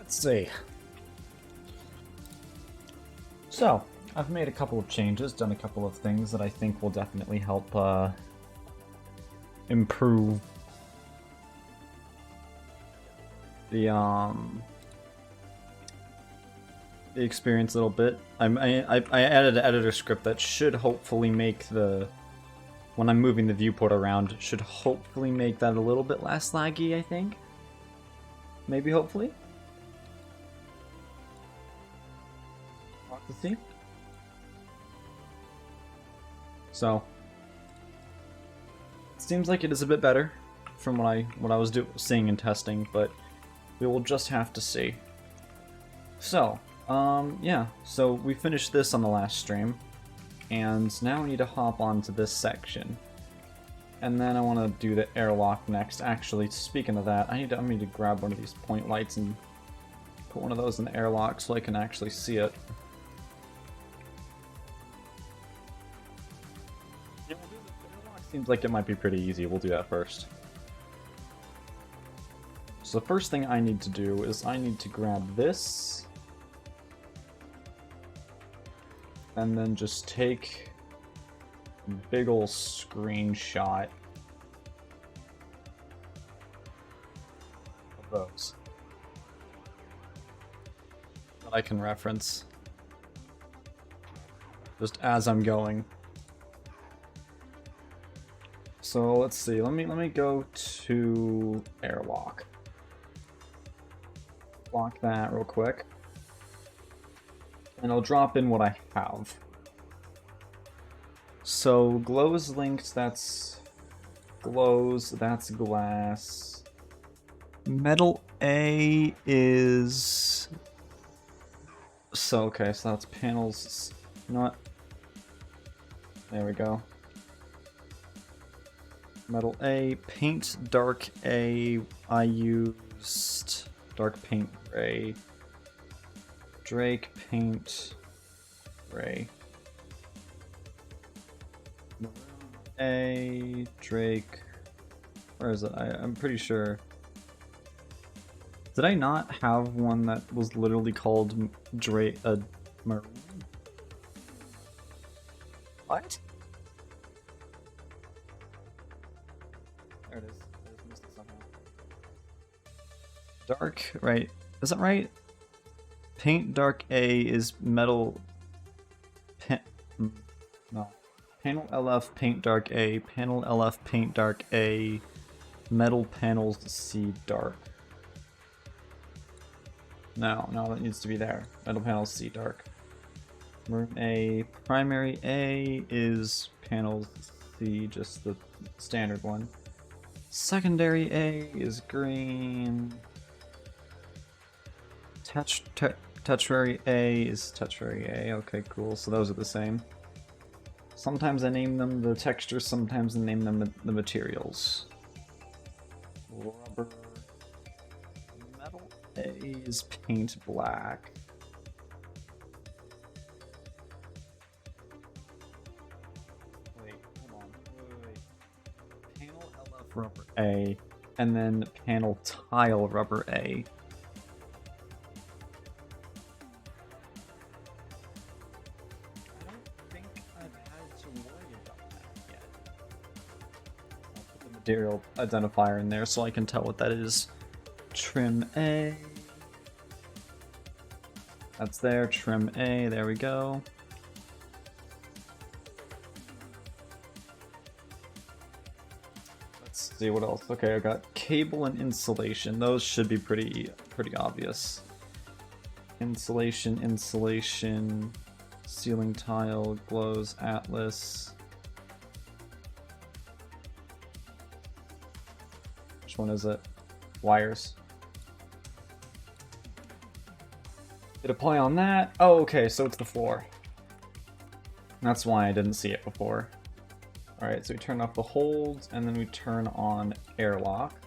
Let's see. So, I've made a couple of changes, done a couple of things that I think will definitely help improve the experience a little bit. I added an editor script that should hopefully make when I'm moving the viewport around, should hopefully make that a little bit less laggy, I think. Maybe, hopefully. We'll have to see. So, it seems like it is a bit better from what I was seeing and testing, but we will just have to see. So, yeah, so we finished this on the last stream, and now we need to hop onto this section. And then I want to do the airlock next. Actually, speaking of that, I need to grab one of these point lights and put one of those in the airlock so I can actually see it. Yeah, we'll do the airlock. Seems like it might be pretty easy. We'll do that first. So the first thing I need to do is I need to grab this, and then just take a big ol' screenshot of those that I can reference just as I'm going. So let's see. Let me go to airlock. Lock that real quick. And I'll drop in what I have. So glows linked, that's glows, that's glass. Metal A is... So, okay, so that's panels, you know what? There we go. Metal A, paint dark A, I used dark paint gray. Drake paint gray. Maroon A, Drake. Where is it? I'm pretty sure. Did I not have one that was literally called Drake Maroon? What? There it is. I just missed it somehow. Dark, right? Is that right? Paint dark A is metal. No. Panel LF paint dark A. Panel LF paint dark A. Metal panels C dark. No, that needs to be there. Metal panels C dark. Maroon A. Primary A is panels C, just the standard one. Secondary A is green. Tertiary A is tertiary A. Okay, cool. So those are the same. Sometimes I name them the textures, sometimes I name them the materials. Rubber. Metal A is paint black. Wait, hold on. Wait. Panel LF rubber A, and then panel tile rubber A. Material identifier in there so I can tell what that is. Trim A. That's there. Trim A. There we go. Let's see what else. Okay, I got cable and insulation. Those should be pretty obvious. Insulation, ceiling tile, glows, atlas. Which one is it? Wires. Did it play on that? Oh, okay, so it's the floor. That's why I didn't see it before. Alright, so we turn off the holds, and then we turn on airlock.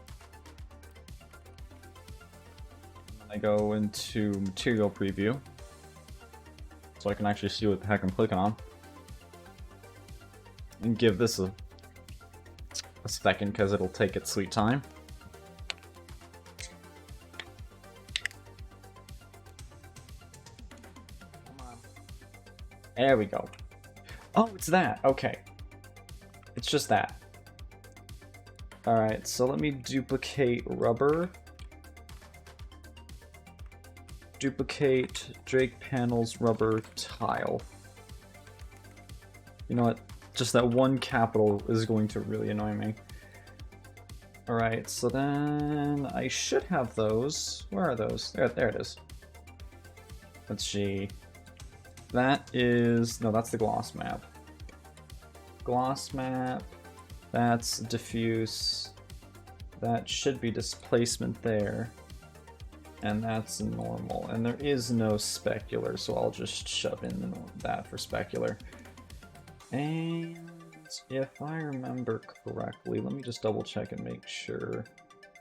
And then I go into material preview, so I can actually see what the heck I'm clicking on. And give this a second, because it'll take its sweet time. There we go. Oh, it's that. Okay. It's just that. Alright, so let me duplicate rubber. Duplicate Drake panels rubber tile. You know what? Just that one capital is going to really annoy me. Alright, so then I should have those. Where are those? There it is. Let's see. That is... No, that's the gloss map. Gloss map. That's diffuse. That should be displacement there. And that's normal. And there is no specular, so I'll just shove in that for specular. And if I remember correctly, let me just double check and make sure.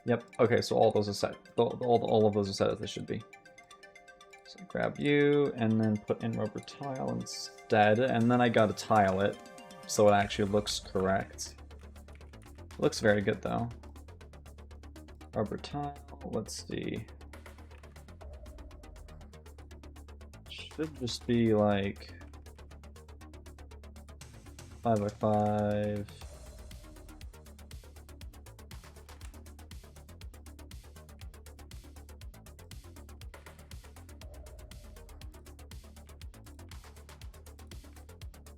Yep, okay, so all those are set. All of those are set as they should be. So grab you, and then put in rubber tile instead, and then I gotta tile it, so it actually looks correct. Looks very good though. Rubber tile, let's see. Should just be like 5x5.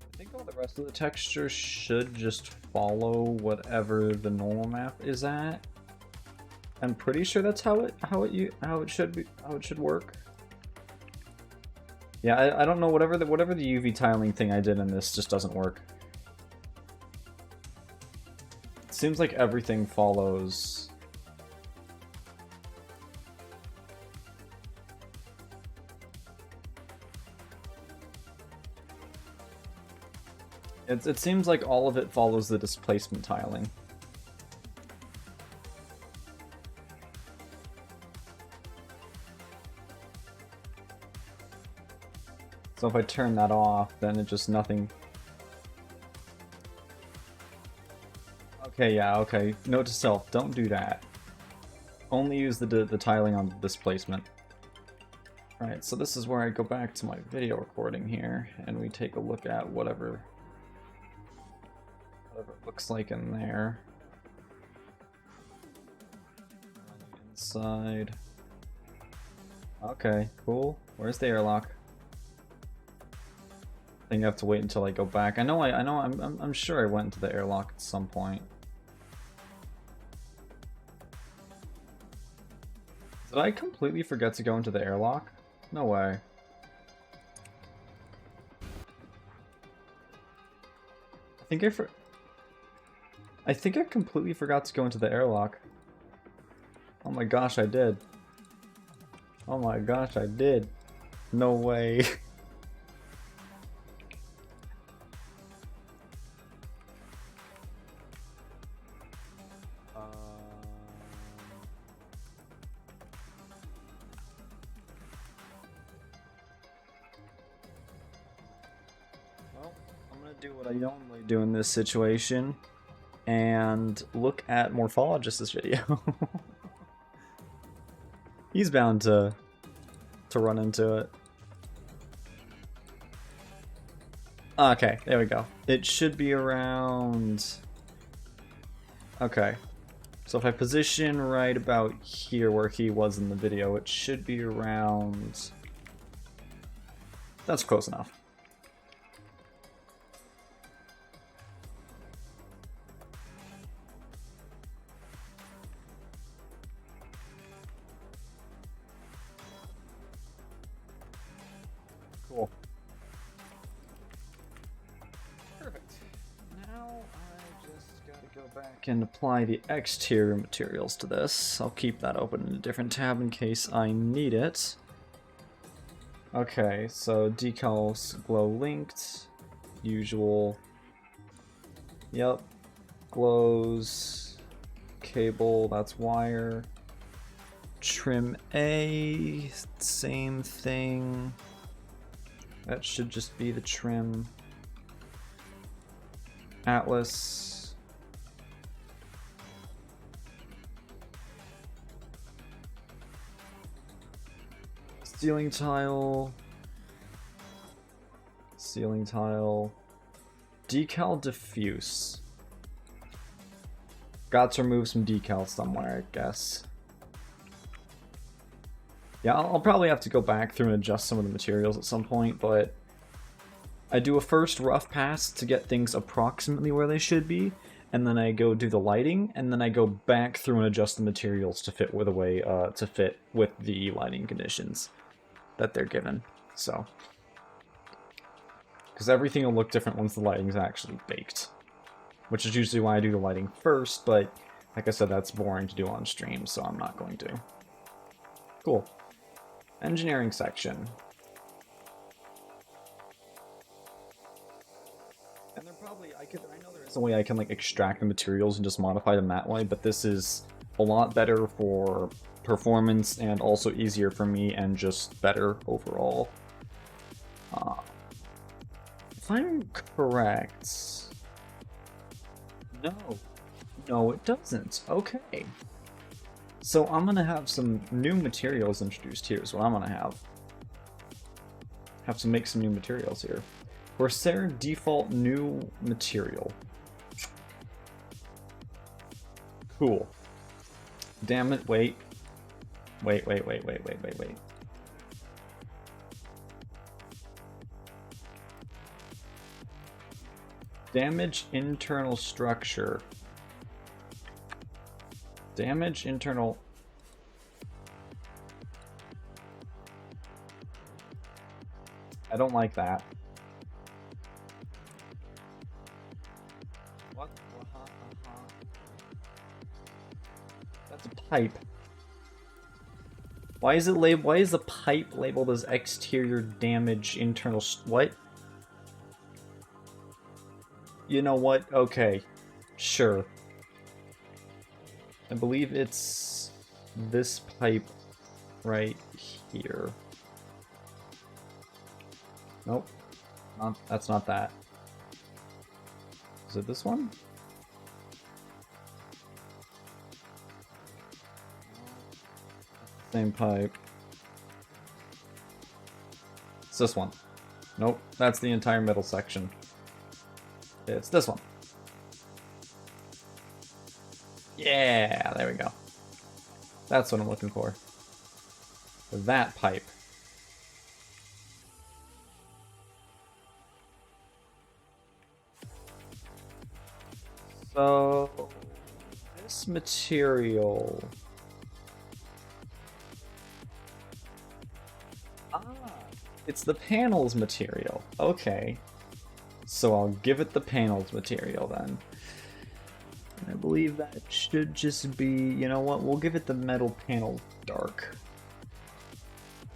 I think all the rest of the texture should just follow whatever the normal map is at. I'm pretty sure that's how it should work. Yeah, I don't know, whatever the UV tiling thing I did in this just doesn't work. It seems like everything follows. It seems like all of it follows the displacement tiling. So if I turn that off, then it just nothing. Okay, yeah, okay. Note to self, don't do that. Only use the tiling on the displacement. Alright, so this is where I go back to my video recording here, and we take a look at whatever it looks like in there. On the inside. Okay, cool. Where's the airlock? I think I have to wait until I go back. I'm sure I went into the airlock at some point. Did I completely forget to go into the airlock? No way. I think I completely forgot to go into the airlock. Oh my gosh, I did. Oh my gosh, I did. No way. Well, I'm gonna do what I normally do in this situation and look at Morphologist's video. He's bound to run into it. Okay, there we go. It should be around... Okay. So if I position right about here where he was in the video, it should be around... That's close enough. Cool. Perfect. Now I just gotta go back and apply the exterior materials to this. I'll keep that open in a different tab in case I need it. Okay, so decals glow linked. Usual. Yep. Glows. Cable, that's wire. Trim A, same thing. That should just be the trim. Atlas. Ceiling tile. ceiling tile. Decal diffuse. Got to remove some decal somewhere, I guess. Yeah, I'll probably have to go back through and adjust some of the materials at some point, but I do a first rough pass to get things approximately where they should be, and then I go do the lighting, and then I go back through and adjust the materials to fit with the lighting conditions that they're given. So, because everything will look different once the lighting is actually baked, which is usually why I do the lighting first. But like I said, that's boring to do on stream, so I'm not going to. Cool. Engineering section. And they're probably, I know there is a way I can like extract the materials and just modify them that way, but this is a lot better for performance and also easier for me and just better overall. If I'm correct... No, it doesn't. Okay. So I'm gonna have some new materials introduced here is what I'm gonna have. Have to make some new materials here. Corsair default new material. Cool. Damn it, wait. Wait. Damage internal structure. Damage internal... I don't like that. What? That's a pipe. Why is it labeled? Why is the pipe labeled as exterior damage internal? What? You know what? Okay, sure. I believe it's this pipe right here. Nope. That's not that. Is it this one? Same pipe. It's this one. Nope, that's the entire middle section. It's this one. Yeah, there we go. That's what I'm looking for. That pipe. So, this material... it's the panels material. Okay. So I'll give it the panels material then. And I believe that should just be, you know what, we'll give it the metal panel dark.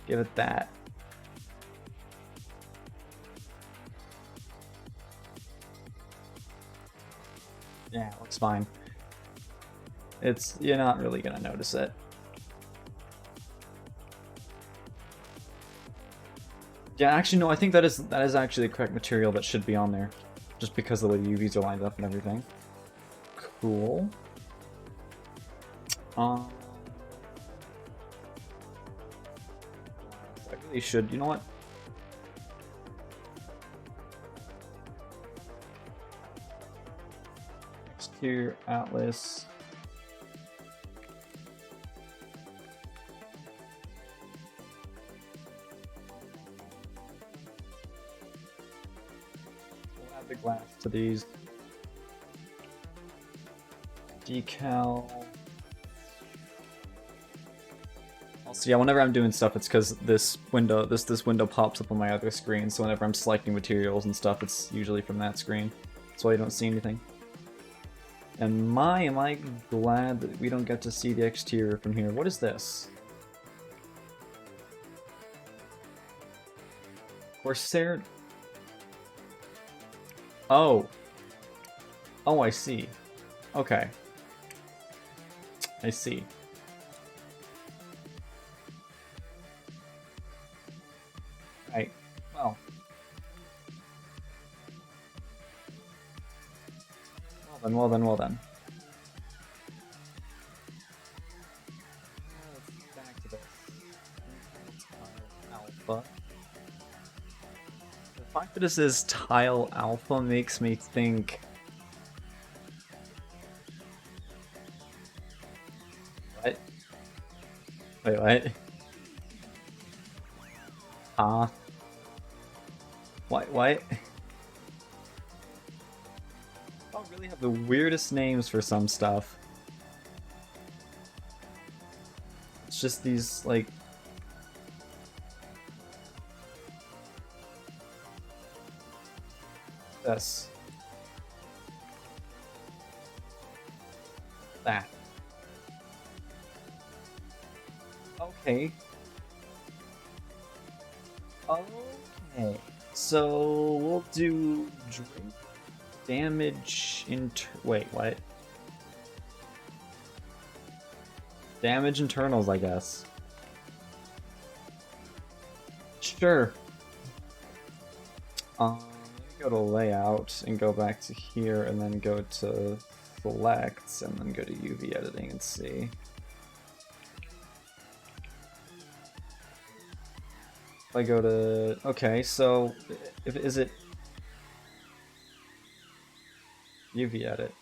Give it that. Yeah, looks fine. You're not really gonna notice it. Yeah, actually no, I think that is actually the correct material that should be on there. Just because of the way the UVs are lined up and everything. Cool. I really should, you know what? Exterior Atlas. We'll add the glass to these. Decal. Also, yeah, whenever I'm doing stuff, it's because this window pops up on my other screen. So whenever I'm selecting materials and stuff, it's usually from that screen. That's why you don't see anything. And am I glad that we don't get to see the exterior from here. What is this? Corsair. Oh. Oh, I see. Okay. I see. Right. Well then. Let's back to this. Alpha. But it says tile alpha makes me think. What? Wait, what? What? I really have the weirdest names for some stuff. It's just these, like... This. That. Okay. Okay. So, we'll do drink damage wait, what? Damage internals, I guess. Sure. Let me go to layout and go back to here and then go to select and then go to UV editing and see. If I go to, okay, so is it UV edit?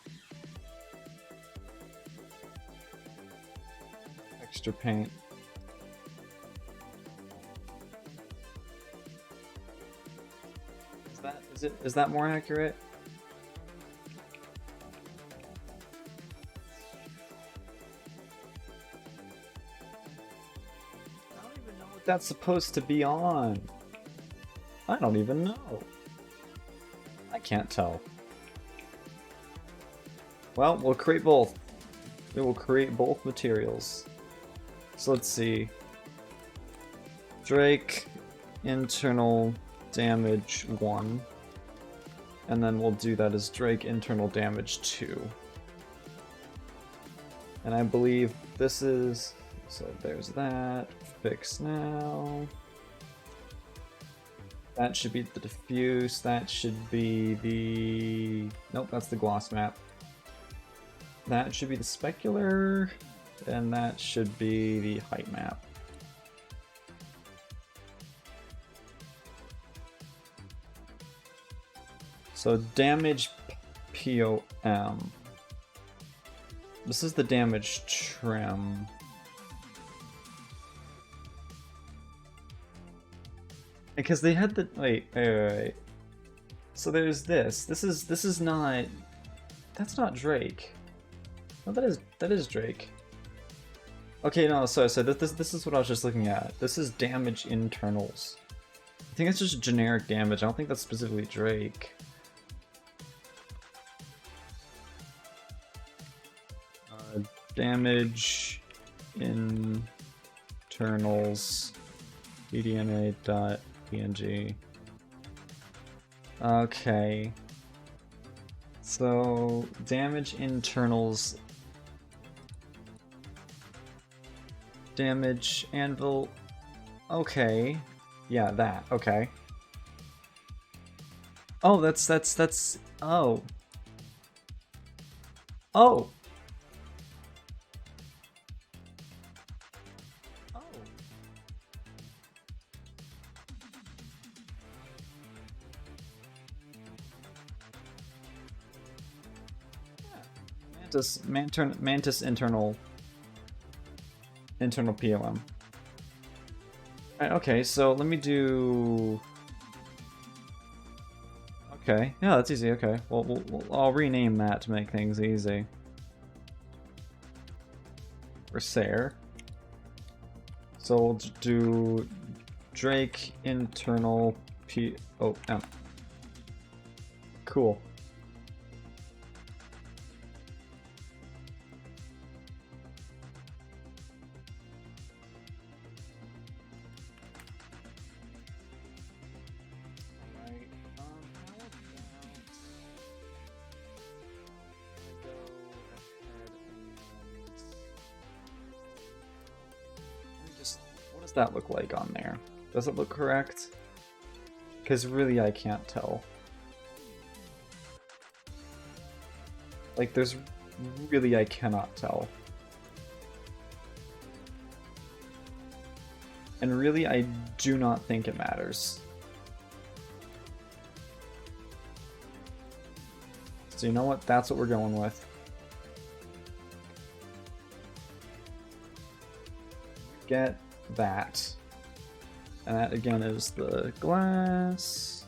Texture paint. Is that more accurate? I don't even know what that's supposed to be on. I don't even know. I can't tell. Well, we'll create both. We will create both materials. So let's see. Drake internal damage 1. And then we'll do that as Drake internal damage 2. And I believe this is... So there's that. Fix now. That should be the diffuse. That should be the... Nope, that's the gloss map. That should be the specular. And that should be the height map. So damage POM. This is the damage trim. Because they had the wait. So there's this. This is not. That's not Drake. No, that is Drake. Okay, no, sorry. So this is what I was just looking at. This is damage internals. I think it's just generic damage. I don't think that's specifically Drake. Damage internals pdma.png. Okay. So damage internals, damage anvil. Okay. Yeah, that. Okay. Oh, that's oh. Oh. Mantis internal POM. Right, okay, so let me do. Okay, yeah, that's easy. Okay, well, I'll rename that to make things easy. Corsair. So we'll do Drake internal POM. Cool. That look like on there? Does it look correct? Because really I can't tell. Like there's really I cannot tell. And really I do not think it matters. So you know what? That's what we're going with. Get that. And that again is the glass.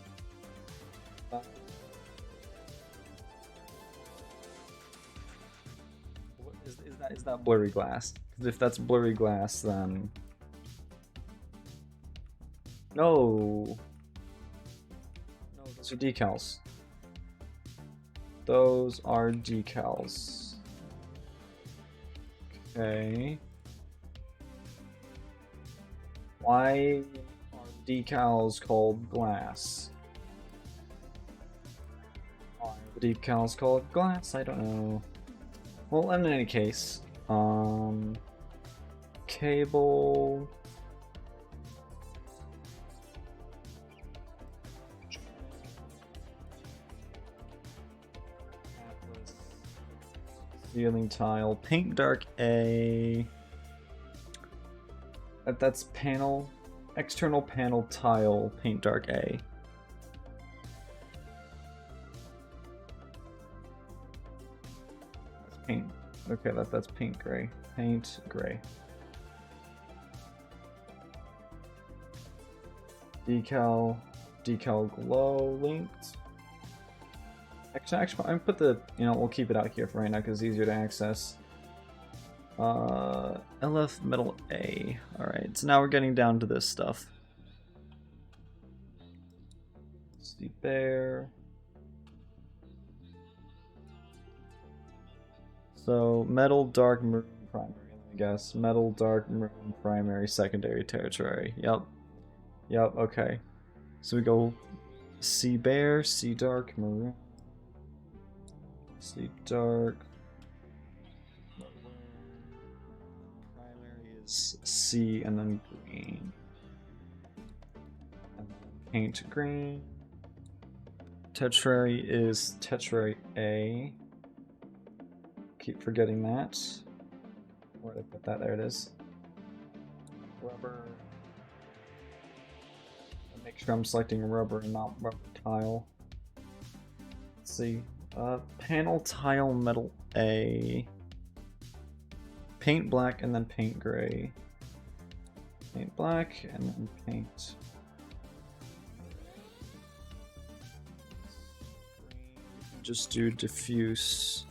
Is that blurry glass? Because if that's blurry glass, then no, those are decals. Those are decals. Okay. Why are decals called glass? Why are the decals called glass? I don't know. Well, in any case, cable. Ceiling tile, paint dark A. That's panel, external panel tile, paint dark A. That's paint. Okay, that's paint gray. Paint gray. Decal glow linked. Actually, I'm gonna put the, we'll keep it out here for right now because it's easier to access. LF metal A. Alright, so now we're getting down to this stuff. See there. So, metal, dark, maroon, primary, I guess. Metal, dark, maroon, primary, secondary, tertiary. Yep. Yep, okay. So we go C bare, C dark, maroon. C dark. Primary is C and then green. And then paint green. Tertiary is tertiary A. Keep forgetting that. Where did I put that? There it is. Rubber. And make sure I'm selecting rubber and not rubber tile. Let's see. Panel tile metal A. Paint black and then paint gray. Paint black and then paint. Just do diffuse.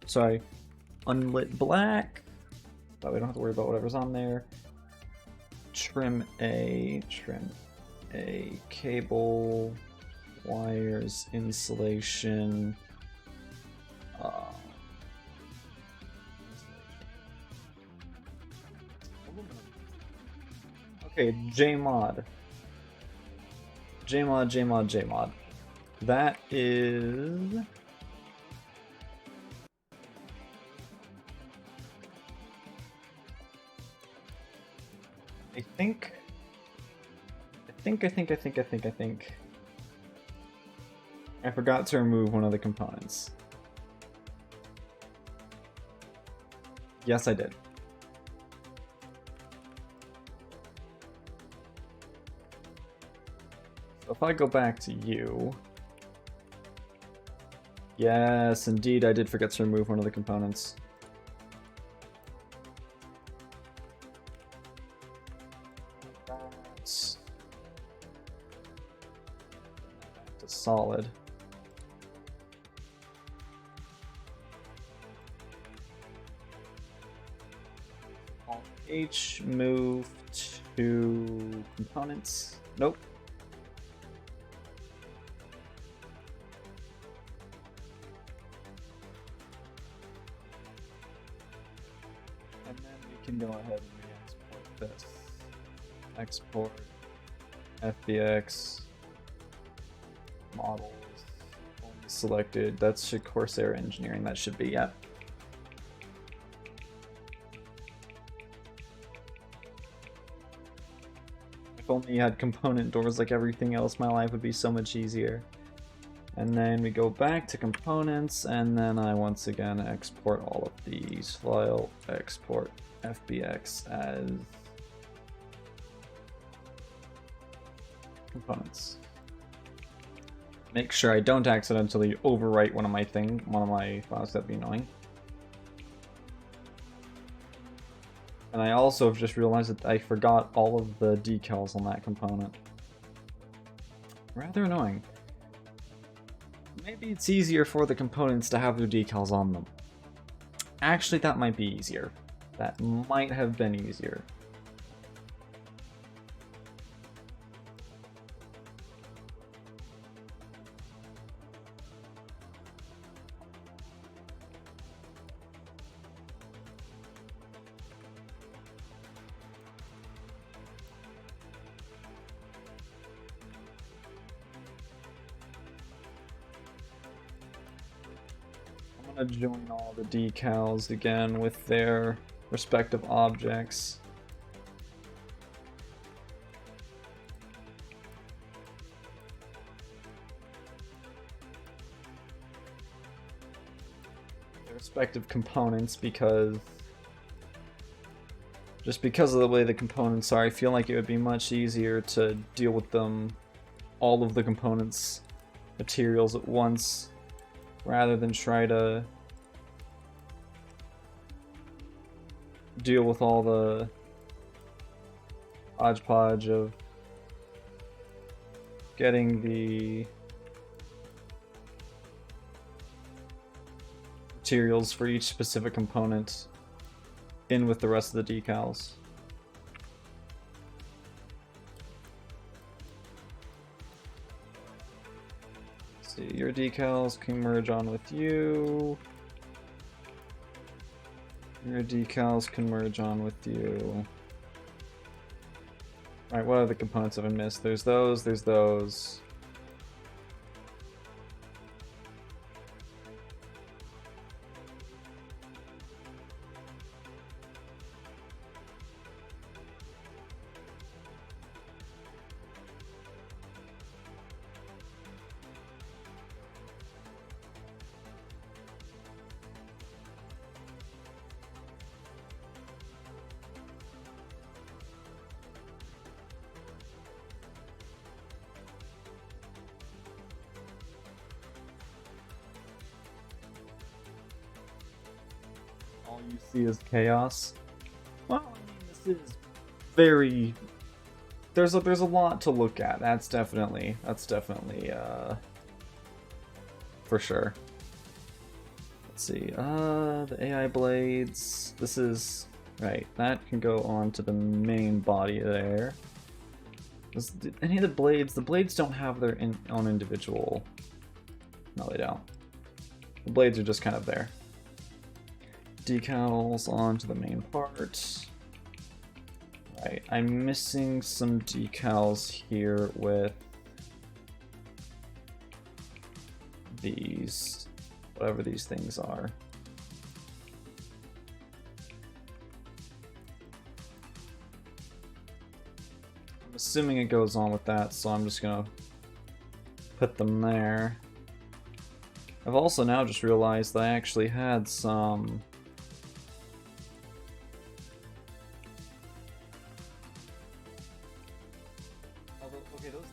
Sorry, unlit black. But we don't have to worry about whatever's on there. Trim A, cable, wires, insulation. Okay, Jmod. That is. I think. I forgot to remove one of the components. Yes, I did. So if I go back to you. Yes, indeed, I did forget to remove one of the components. That's solid. H move to components. Nope. And then we can go ahead and re-export this. Export FBX models only selected. That's Corsair engineering. That should be, yeah. If only you had component doors like everything else, my life would be so much easier. And then we go back to components, and then I once again export all of these. File, export FBX as components. Make sure I don't accidentally overwrite one of my files. That'd be annoying. And I also have just realized that I forgot all of the decals on that component. Rather annoying. Maybe it's easier for the components to have their decals on them. Actually, that might be easier. That might have been easier. Join all the decals again with their respective objects. Their respective components, because just because of the way the components are, I feel like it would be much easier to deal with them, all of the components, materials at once, rather than try to deal with all the hodgepodge of getting the materials for each specific component in with the rest of the decals. See, your decals can merge on with you. Your decals can merge on with you. Alright, what other components have I missed? There's those, there's those. All you see is chaos. Well, I mean, this is very... There's a lot to look at. That's definitely for sure. Let's see. The AI blades. This is right. That can go on to the main body there. Any of the blades? The blades don't have their own individual. No, they don't. The blades are just kind of there. Decals onto the main part. Right, I'm missing some decals here with these, whatever these things are. I'm assuming it goes on with that, so I'm just gonna put them there. I've also now just realized that I actually had some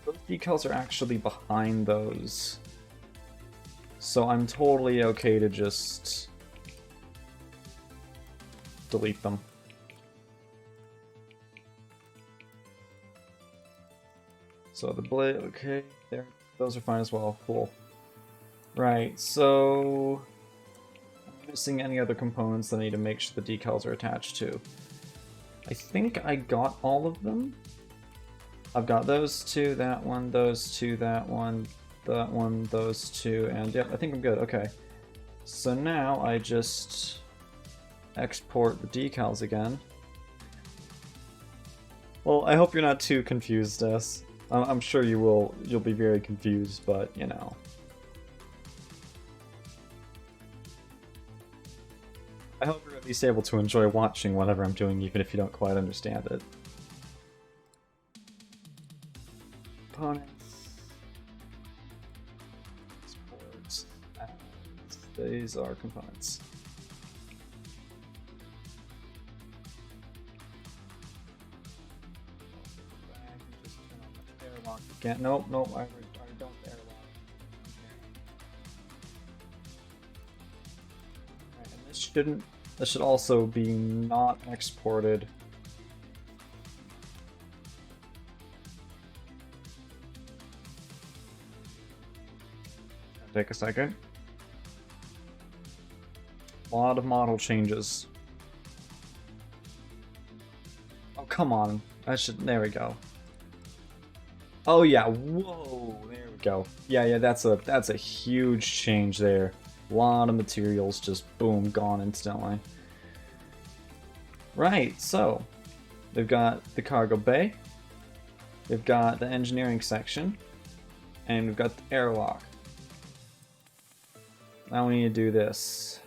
those decals are actually behind those. So I'm totally okay to just delete them. So the blade, okay, there, those are fine as well, cool. Right, so I'm missing any other components that I need to make sure the decals are attached to. I think I got all of them. I've got those two, that one, those two, that one, those two, and yep, I think I'm good. Okay. So now I just export the decals again. Well, I hope you're not too confused, Des. I'm sure you will. You'll be very confused, but you know. I hope you're at least able to enjoy watching whatever I'm doing, even if you don't quite understand it. Components. Exports. These are components. Just turn on the airlock again. Nope, I don't airlock. That should also be not exported. Take a second. A lot of model changes. Oh, come on. There we go. Oh yeah, whoa, there we go. Yeah, that's a huge change there. A lot of materials just boom, gone instantly. Right, so they've got the cargo bay, they've got the engineering section, and we've got the airlock. Now we need to do this.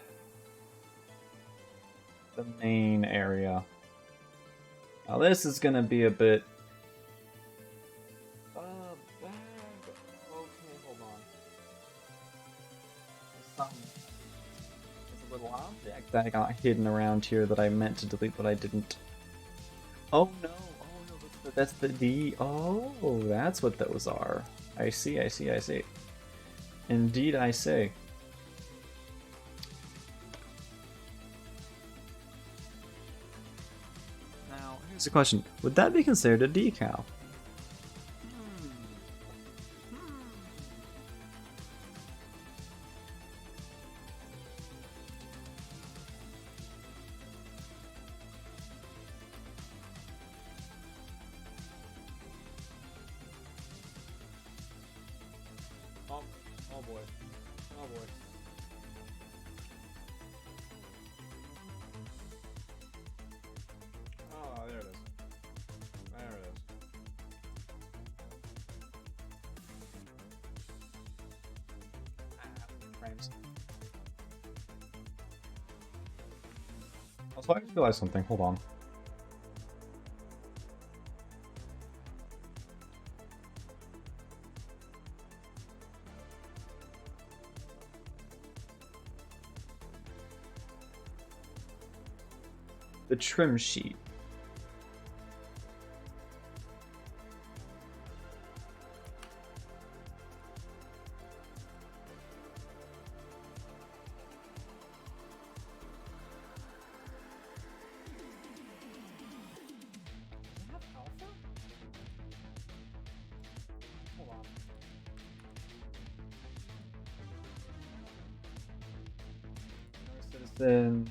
The main area. Now this is gonna be a bit... Okay, hold on. There's a little object that got hidden around here that I meant to delete, but I didn't. Oh no, that's the D. Oh, that's what those are. I see. Indeed, I see. Now, here's a question. Would that be considered a decal? Oh boy. Oh boy. Oh, there it is. There it is. Frames. Also, I just realized something. Hold on. The trim sheet. Hold on. Citizen.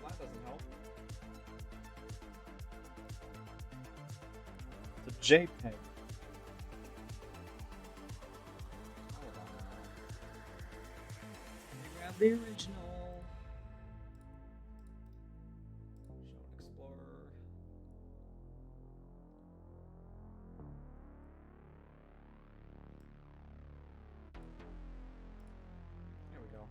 That doesn't help. The JPEG. Grab the original. Show Explorer. There we go.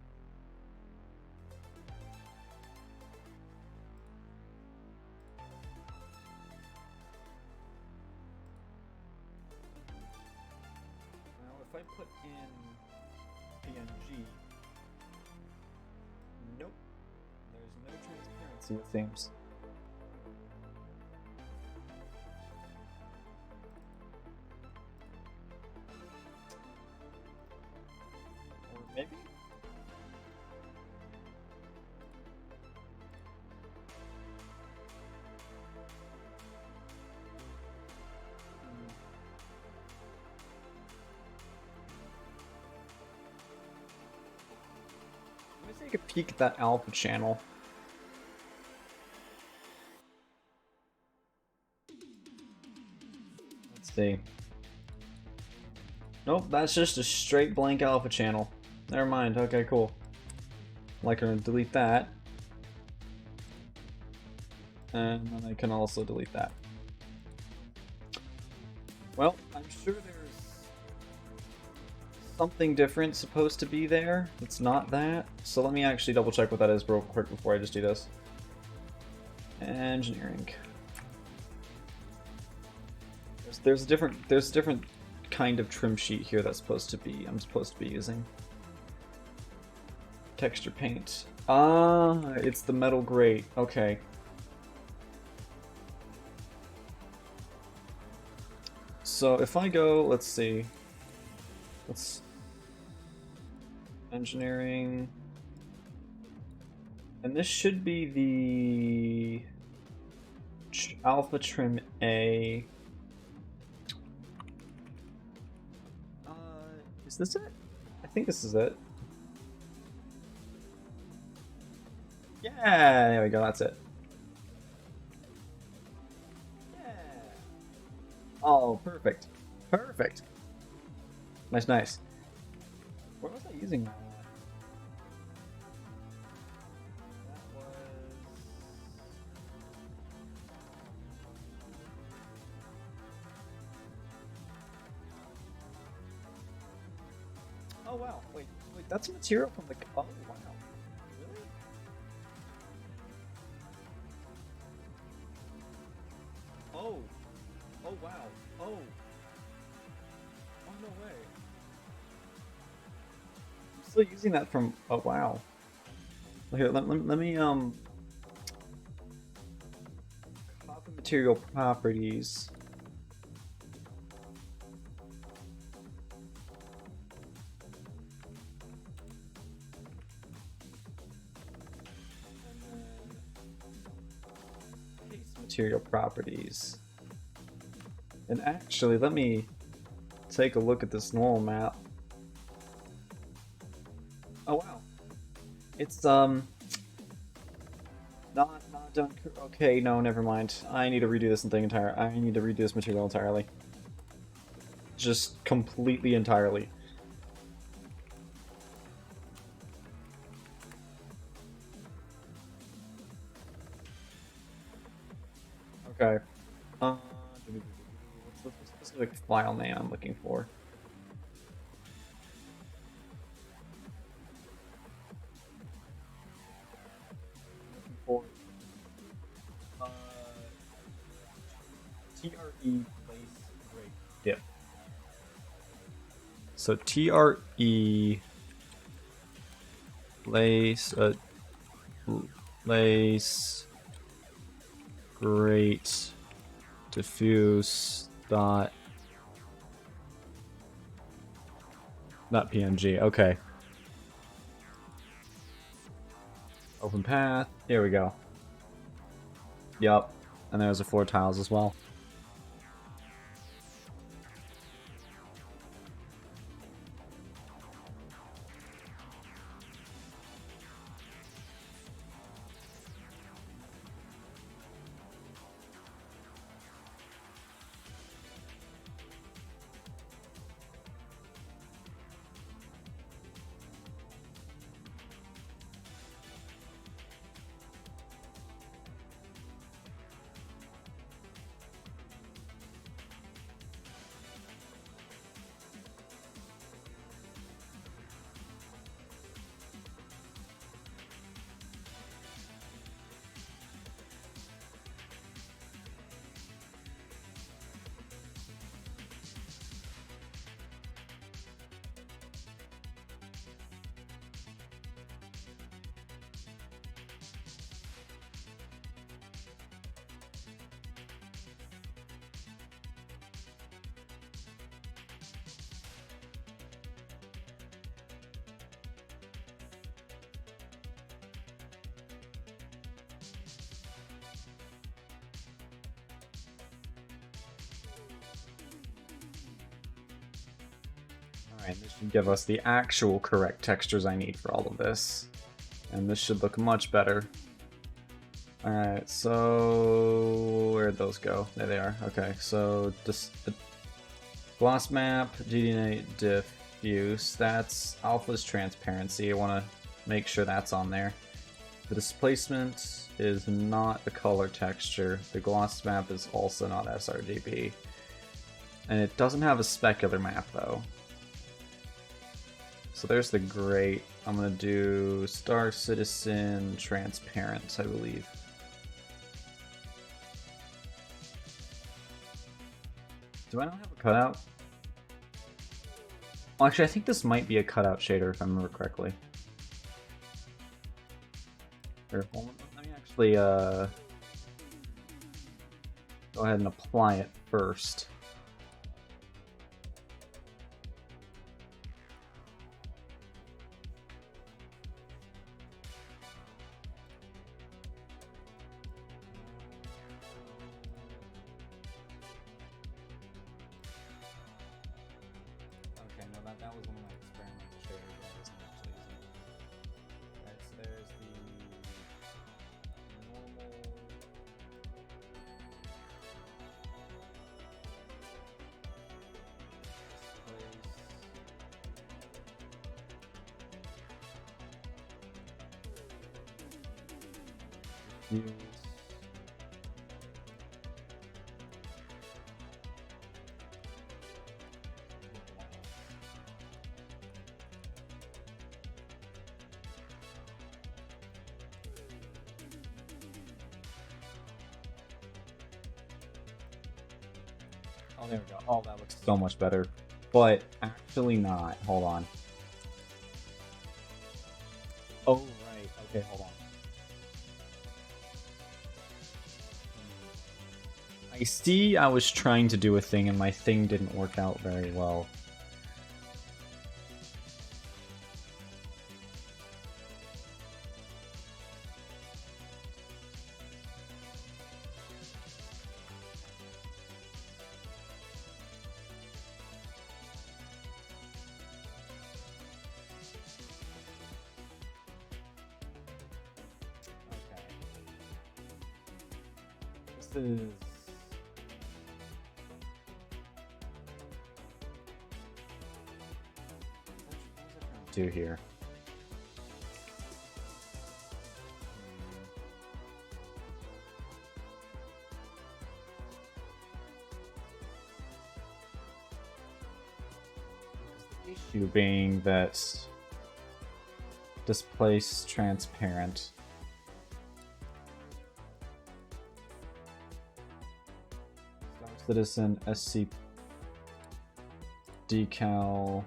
If I put in PNG, nope, there's no transparency, it seems. Or maybe? Let me take a peek at that alpha channel. Let's see. Nope, that's just a straight blank alpha channel. Never mind, okay, cool. Like, I'm gonna delete that. And then I can also delete that. Well, I'm sure there's something different supposed to be there. It's not that. So let me actually double check what that is real quick before I just do this. Engineering. There's a different kind of trim sheet here that's I'm supposed to be using. Texture paint. Ah, it's the metal grate. Okay. So if I go, let's see. Engineering. And this should be the Alpha Trim A. Is this it? I think this is it. Yeah, there we go, that's it. Yeah. Oh, perfect. Perfect. Nice, nice. What was I using that? That was... Oh wow, wait, that's a material from the... Oh wow. Really? Oh. Oh wow. Oh. Oh no way. I'm still using that from... Oh wow. Here, let me copy material properties. Material properties. And actually, let me take a look at this normal map. Oh wow. It's not done. Okay, no, never mind. I need to redo this thing entire. I need to redo this material entirely. Just completely entirely. Okay. What's the specific file name I'm looking for? TRE place grade diff. So TRE place place great diffuse dot not PNG. Okay. Open path. Here we go. Yup. And there's the 4 tiles as well. Alright, this should give us the actual correct textures I need for all of this. And this should look much better. Alright, so... where'd those go? There they are. Okay, so... gloss map, GDNA diffuse, that's alpha's transparency. I want to make sure that's on there. The displacement is not the color texture. The gloss map is also not sRGB. And it doesn't have a specular map though. So there's the grate. I'm gonna do Star Citizen Transparent, I believe. Do I not have a cutout? Well, actually, I think this might be a cutout shader if I remember correctly. Here, let me actually go ahead and apply it first. Okay, no, that was one of my experimental shaders that I wasn't actually using. Right, so there's the normal. Use. Oh, there we go. Oh, that looks so much better. But actually not. Hold on. Oh, right. Okay, hold on. I see I was trying to do a thing and my thing didn't work out very well. Okay. This is... do here. The issue being that displace transparent. Star Citizen SC Decal.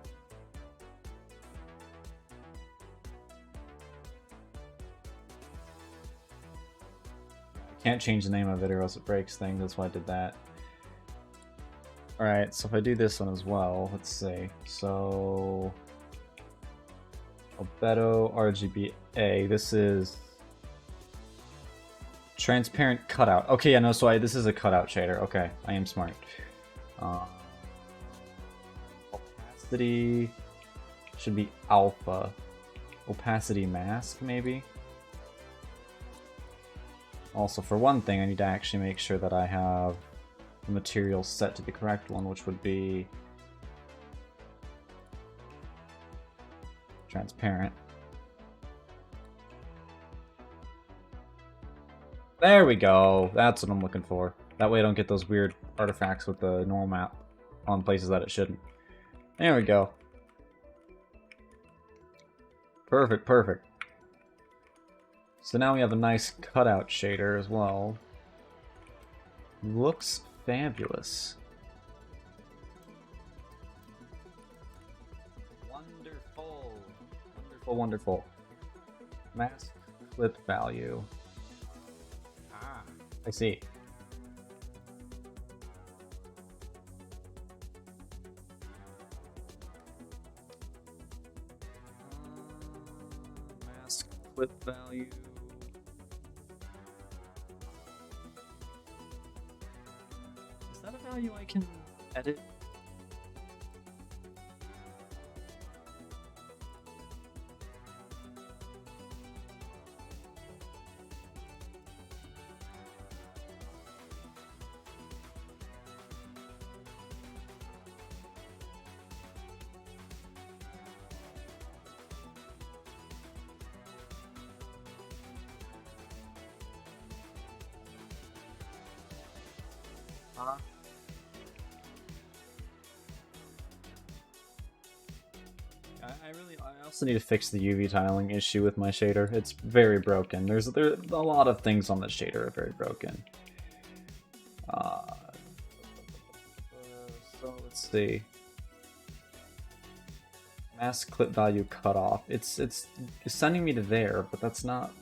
Can't change the name of it or else it breaks things, that's why I did that. Alright, so if I do this one as well, let's see. So... Albedo RGBA, this is... Transparent cutout. Okay, yeah, no, so this is a cutout shader. Okay, I am smart. Opacity... should be alpha. Opacity mask, maybe? Also, for one thing, I need to actually make sure that I have the material set to the correct one, which would be transparent. There we go. That's what I'm looking for. That way I don't get those weird artifacts with the normal map on places that it shouldn't. There we go. Perfect, perfect. So now we have a nice cutout shader as well. Looks fabulous. Wonderful. Wonderful, wonderful. Mask clip value. Ah, I see. Mask clip value. Is that a value I can edit? I also need to fix the UV tiling issue with my shader. It's very broken. There's a lot of things on the shader are very broken. So let's see. Mask clip value cutoff. It's sending me to there, but that's not.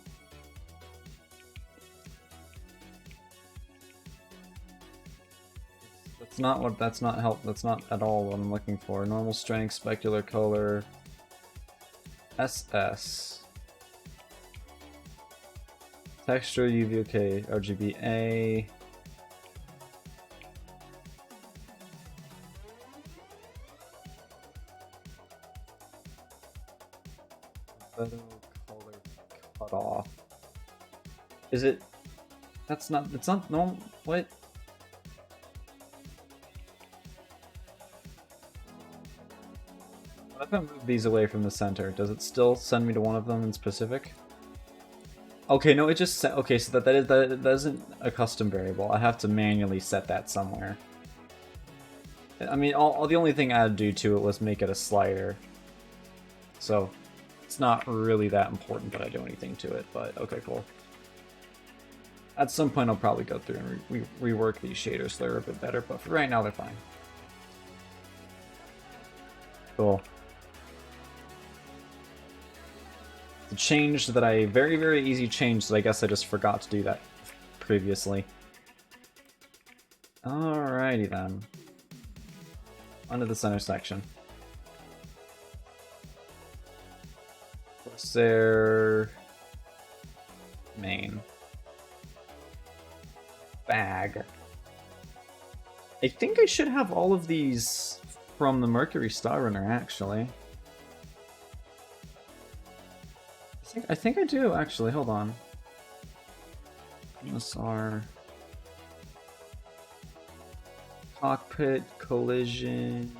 That's not what. That's not help. That's not at all what I'm looking for. Normal strength, specular color. SS. Texture, UVK, RGBA. Photo color cutoff. Is it? That's not. It's not normal. What? What if I move these away from the center? Does it still send me to one of them in specific? Okay, no, it just set. Okay, so that isn't a custom variable. I have to manually set that somewhere. I mean, the only thing I'd do to it was make it a slider. So it's not really that important that I do anything to it, but okay, cool. At some point I'll probably go through and rework these shaders so they're a bit better, but for right now they're fine. Cool. The change that very, very easy change that I guess I just forgot to do that previously. Alrighty then. Onto the center section. Corsair main bag. I think I should have all of these from the Mercury Star Runner actually. I think I do actually. Hold on. MSR cockpit collision.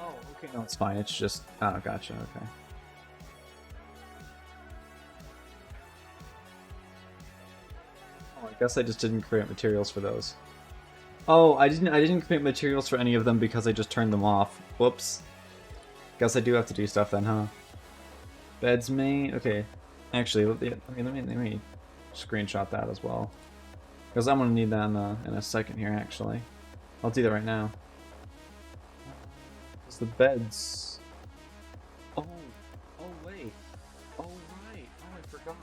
Oh, okay, no, it's fine. It's just... Oh, gotcha, okay. Oh, I guess I just didn't create materials for those. Oh, I didn't create materials for any of them because I just turned them off. Whoops. Guess I do have to do stuff then, huh? Beds main... Okay. Actually, let me screenshot that as well. Because I'm gonna need that in a second here, actually. I'll do that right now. It's the beds. Oh, wait. Oh, right. Oh, I forgot.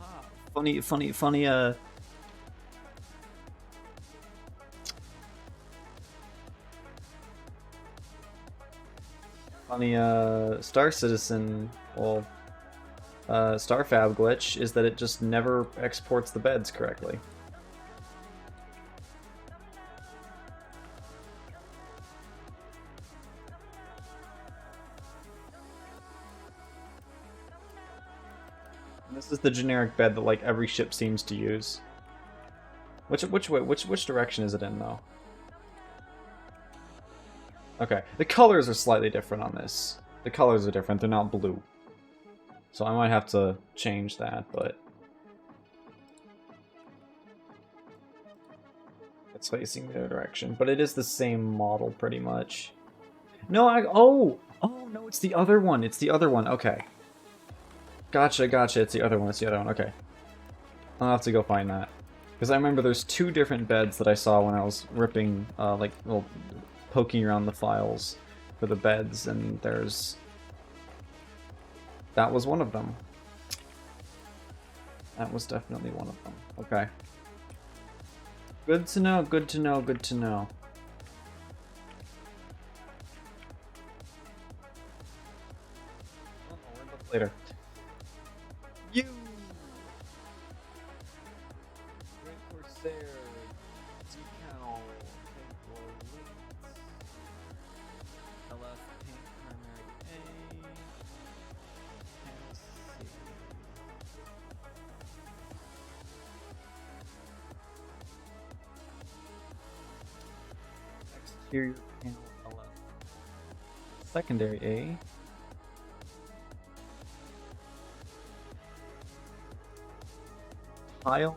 Ah, funny, Star Citizen, well, Starfab glitch is that it just never exports the beds correctly. And this is the generic bed that like every ship seems to use. Which direction is it in though? Okay, the colors are slightly different on this. The colors are different, they're not blue. So I might have to change that, but... It's facing the other direction. But it is the same model, pretty much. No, oh, no, it's the other one. It's the other one, okay. Gotcha, it's the other one, okay. I'll have to go find that. Because I remember there's two different beds that I saw when I was ripping, poking around the files for the beds, and there's... That was one of them. That was definitely one of them. Okay. Good to know, good to know, good to know. Oh, we'll look later. You! Great Corsair. Decal. LF pink primary A. Exterior panel 11. Secondary A. Tile.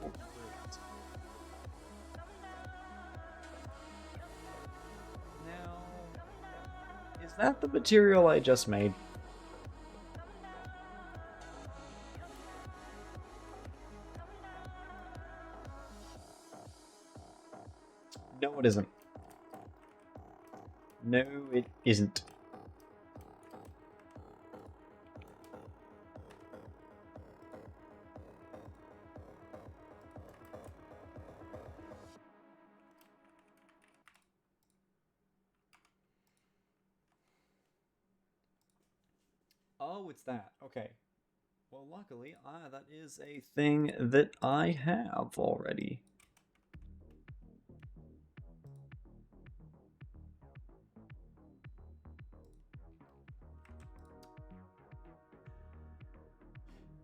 that the material I just made? No, it isn't. No, it isn't. Oh, it's that. Okay. Well, luckily, that is a thing that I have already.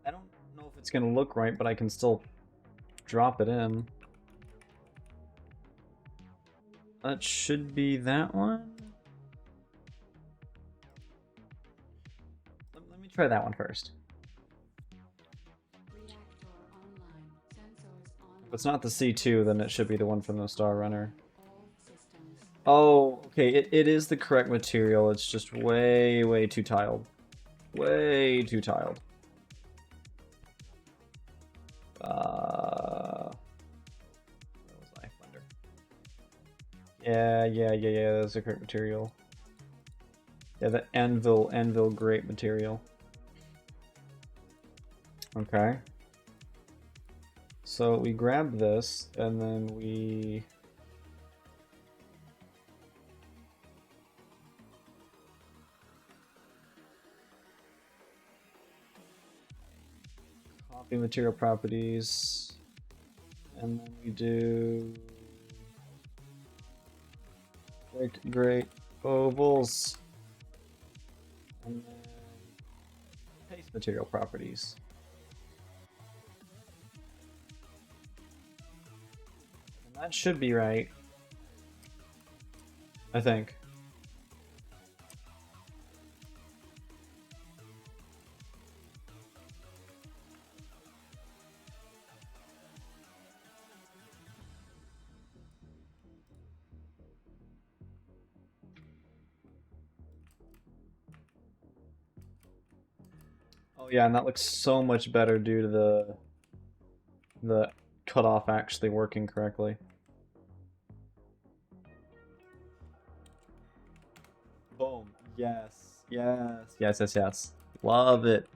I don't know if it's going to look right, but I can still drop it in. That should be that one. Let me try that one first. If it's not the C2, then it should be the one from the Star Runner. Oh, okay, it is the correct material. It's just way, way too tiled. Way too tiled. Where was I? Thunder. Yeah, that's the correct material. Yeah, the anvil great material. Okay. So we grab this, and then we... copy material properties, and then we do... great ovals, and then paste material properties. And that should be right, I think. Oh yeah, and that looks so much better due to the cutoff actually working correctly. Boom. Yes. Yes. Love it.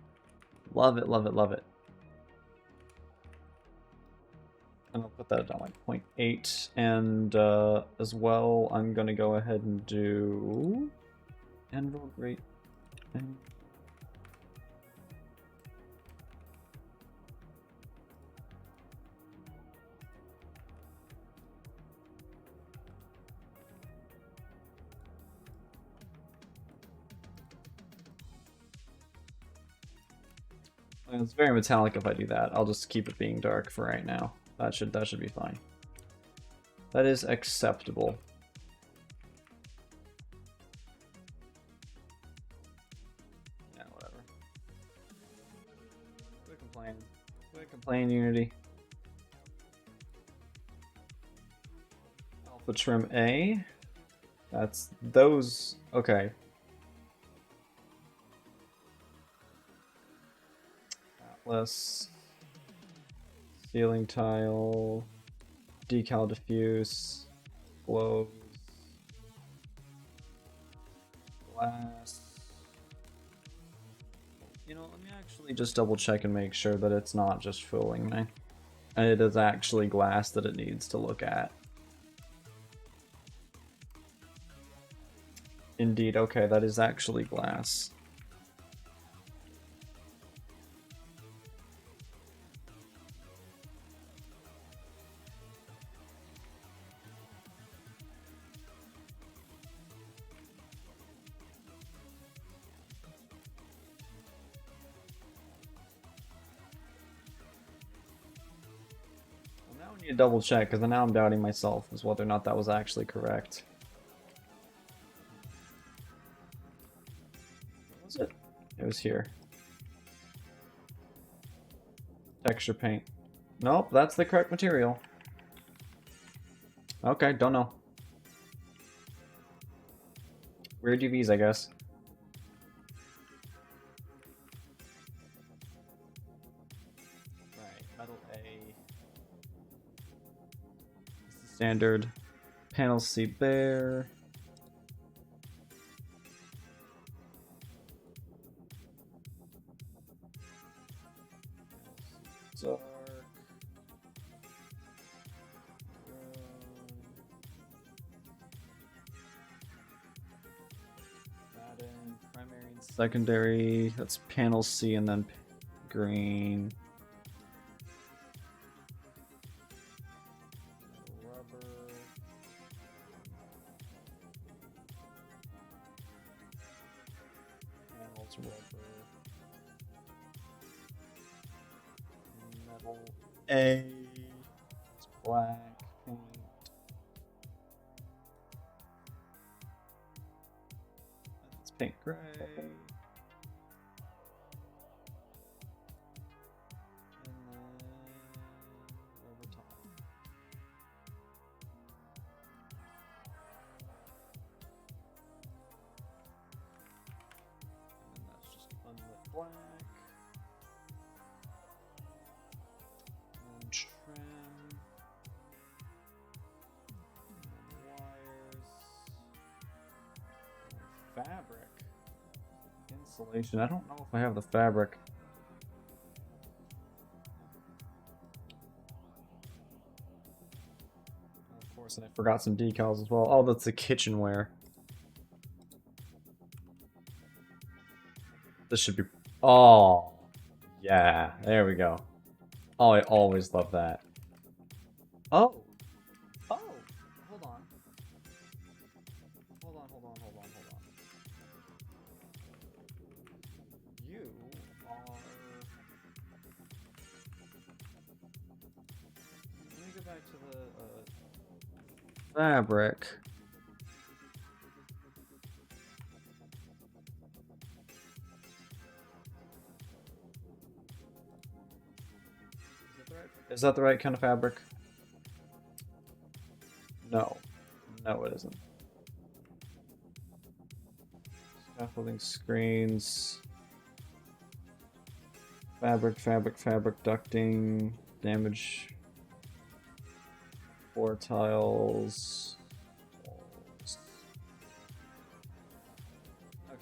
Love it. And I'll put that down like 0.8. And as well, I'm gonna go ahead and do anvil great. It's very metallic if I do that. I'll just keep it being dark for right now. That should be fine. That is acceptable. Yeah, whatever. Quit complain, Unity. Alpha trim A. That's those. Okay. Atlas. Ceiling tile. Decal diffuse. Glows. Glass. You know, let me actually just double check and make sure that it's not just fooling me. And it is actually glass that it needs to look at. Indeed, okay, that is actually glass. Well, now we need to double check, because now I'm doubting myself as whether or not that was actually correct. Was it? It was here. Texture paint. Nope, that's the correct material. Okay, don't know. Weird UVs, I guess. Right, metal A. This is standard. Panel C bare. Dark. Primary and secondary. That's panel C and then green. Rubber. Panels rubber. Metal A. It's black paint. It's paint gray. Black and trim and wires and fabric insulation. I don't know if I have the fabric. Of course, and I forgot some decals as well. Oh, that's the kitchenware. This should be. Oh, yeah. There we go. Oh, I always love that. Oh. Oh. Hold on. Hold on, hold on, hold on, hold on. You are... Let me go back to the fabric. Is that the right kind of fabric? No. No, it isn't. Scaffolding screens. Fabric, ducting. Damage. Floor tiles.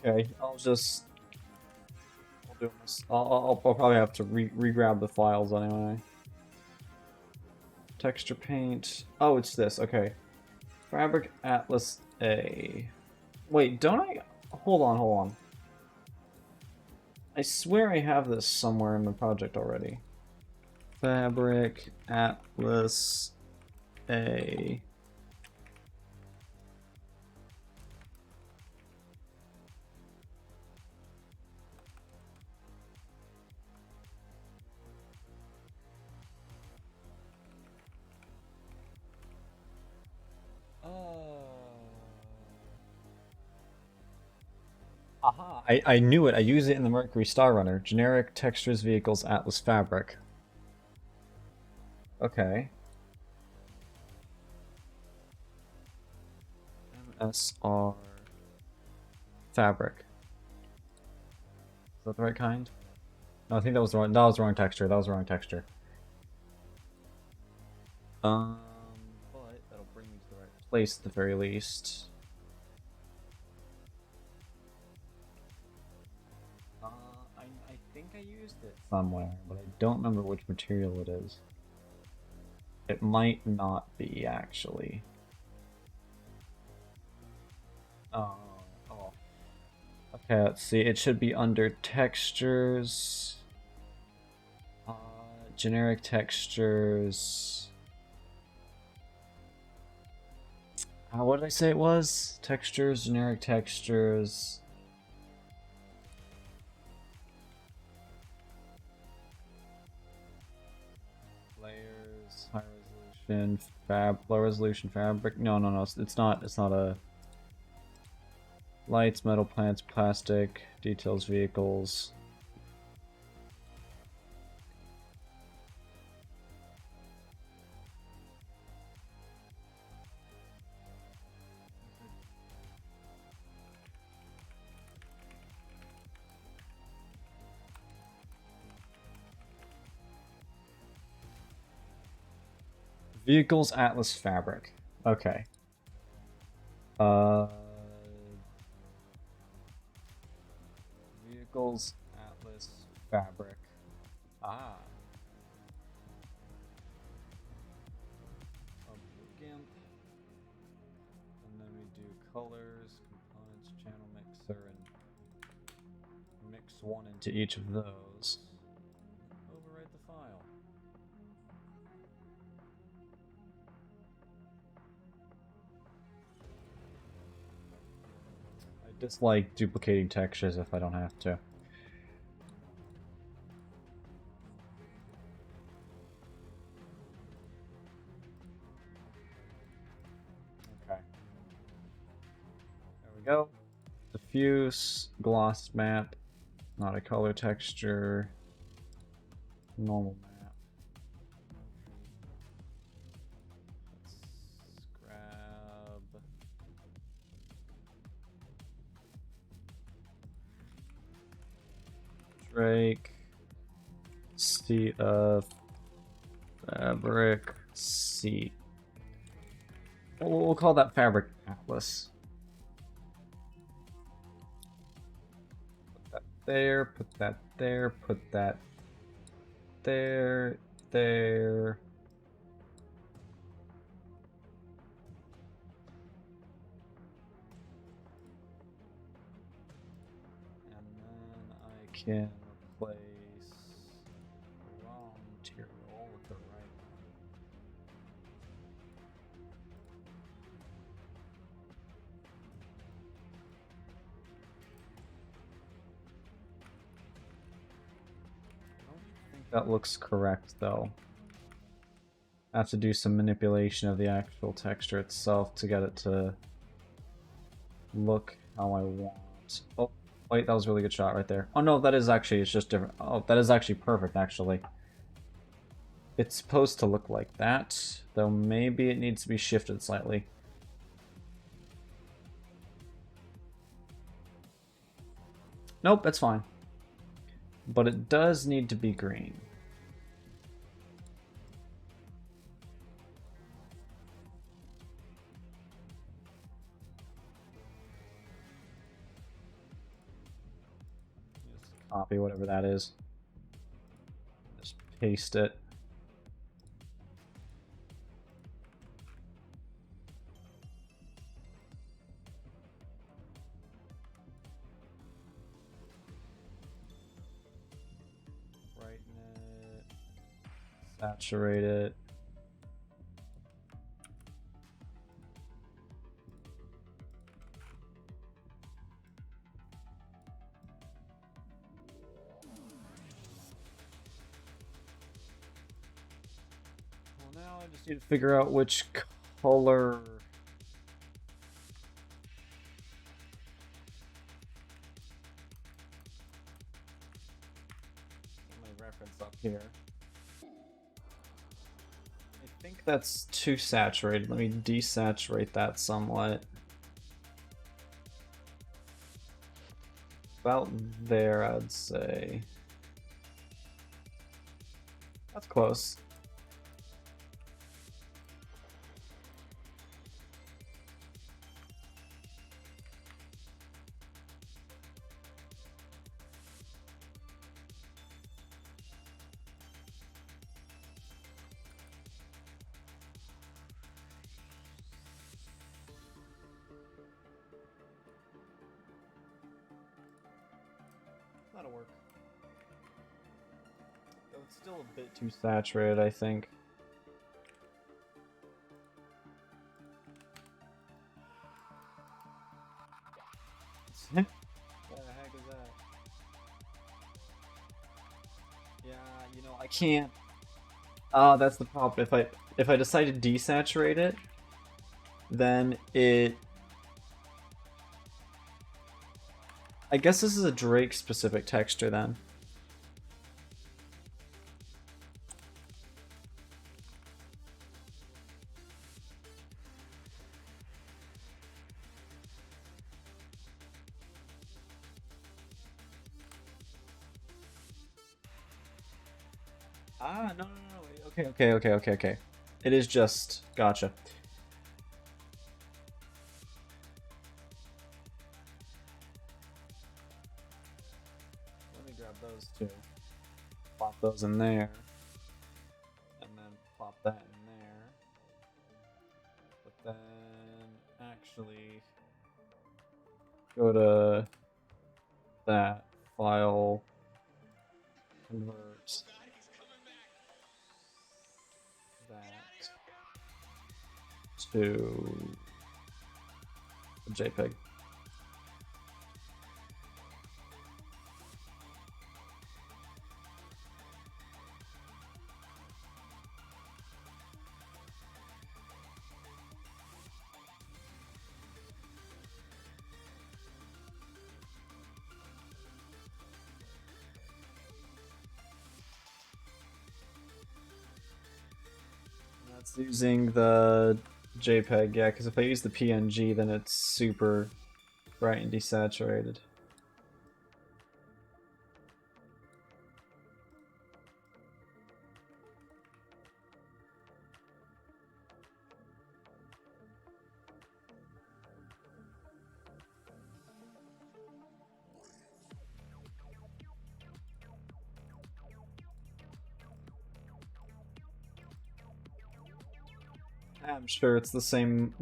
Okay, I'll do this. I'll probably have to re-grab the files anyway. Texture paint. Oh, it's this. Okay. Fabric Atlas A. Wait, don't I? Hold on. I swear I have this somewhere in the project already. Fabric Atlas A. Aha! I knew it. I use it in the Mercury Star Runner. Generic textures, vehicles, Atlas fabric. Okay. MSR fabric. Is that the right kind? No, I think that was the wrong. That was the wrong texture. That was the wrong texture. But that'll bring me to the right place at the very least. I think I used it somewhere, but I don't remember which material it is. It might not be, actually. Oh. Okay, let's see. It should be under textures. Generic textures. What did I say it was? Textures, generic textures. Layers, high resolution, low resolution fabric. No, it's not a... Lights, metal, plants, plastic, details, vehicles. Vehicles Atlas fabric. Okay. Vehicles Atlas fabric. Ah. A blue gimp. And then we do colors, components, channel mixer, and mix one into each of those. Overwrite the file. I dislike duplicating textures if I don't have to. Okay. There we go. Diffuse, gloss map, not a color texture, normal map. Let's grab Drake, seat of fabric, seat. We'll call that fabric atlas. Put that there, put that there, put that there, there. And then I can replace the raw material with the right one. I don't think that looks correct though. I have to do some manipulation of the actual texture itself to get it to look how I want. Oh, wait, that was a really good shot right there. Oh no, that is actually, it's just different. Oh, that is actually perfect, actually. It's supposed to look like that, though maybe it needs to be shifted slightly. Nope, that's fine. But it does need to be green. Just copy whatever that is. Just paste it. Saturate it. Well, now I just need to figure out which color. Let me reference up here. I think that's too saturated. Let me desaturate that somewhat. About there, I'd say. That's close. That'll work. Though it's still a bit too saturated, I think. What the heck is that? Yeah, you know, I can't. Ah, that's the problem. If I decide to desaturate it, then it. I guess this is a Drake specific texture then. Ah, no. Okay. It is just... Gotcha. Let me grab those two. Plop those in there. And then plop that in there. But then... Actually... Go to... that. File... Convert... that... to... a JPEG. That's using the JPEG, yeah, because if I use the PNG, then it's super bright and desaturated. I'm sure it's the same.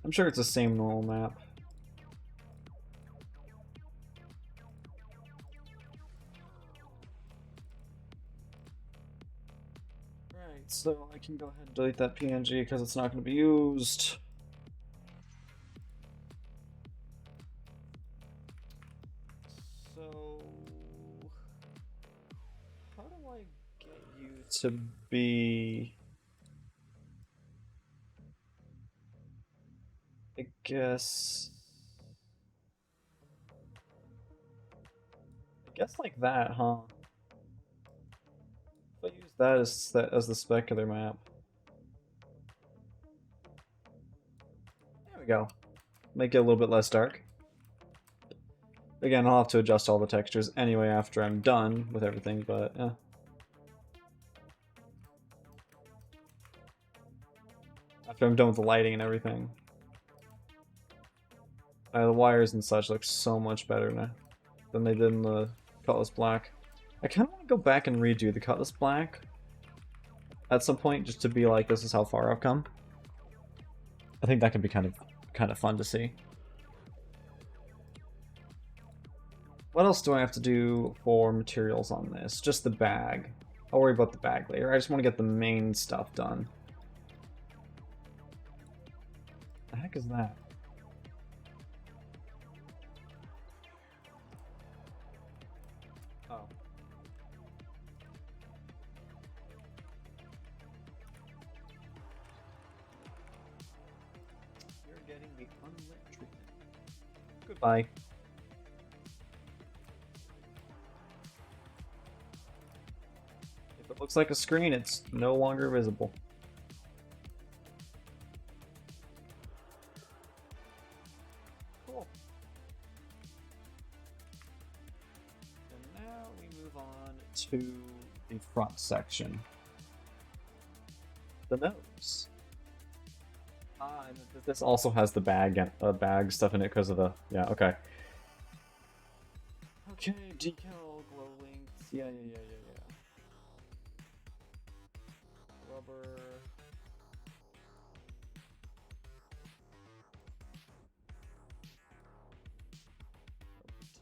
I'm sure it's the same normal map. Right, so I can go ahead and delete that PNG because it's not going to be used. So, how do I get you to be? I guess like that, huh? If I use that as the specular map. There we go. Make it a little bit less dark. Again, I'll have to adjust all the textures anyway after I'm done with everything, but yeah. After I'm done with the lighting and everything. The wires and such look so much better now than they did in the Cutlass Black. I kind of want to go back and redo the Cutlass Black at some point, just to be like, this is how far I've come. I think that could be kind of fun to see. What else do I have to do for materials on this? Just the bag. I'll worry about the bag later. I just want to get the main stuff done. The heck is that? Oh. You're getting the unlit treatment. Goodbye. If it looks like a screen, it's no longer visible. Cool. And now we move on to the front section. The nose. And this also has the bag stuff in it because of the... Yeah, okay. Okay, decal, glow links. Yeah. Rubber.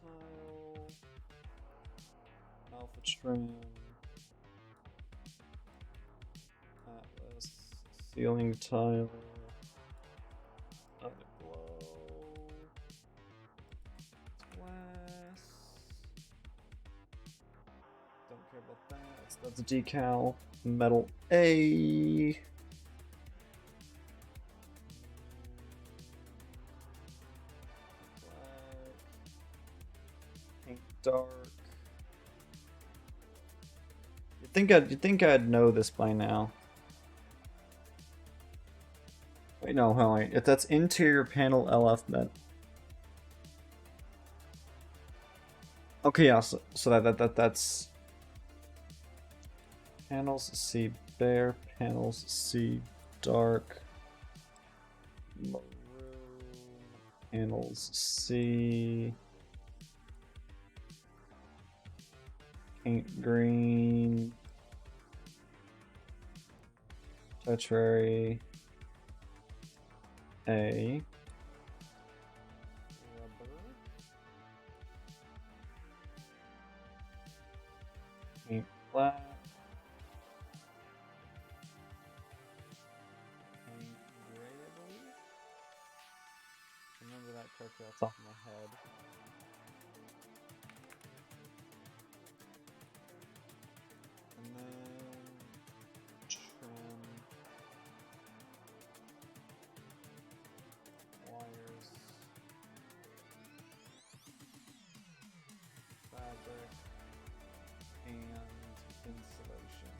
Tile. Alpha trim. Atlas. Ceiling tile. That's a decal. Metal A. Black. Paint dark. You'd think I'd know this by now. Wait, no, hold on. If that's interior panel LF then. Okay, yeah, so that's Panels C bare, panels C dark, maroon, panels C paint green, tertiary A, rubber, paint black, paint gray, I believe. Remember that correctly off the top of my head. And then trim wires, fabric, and insulation.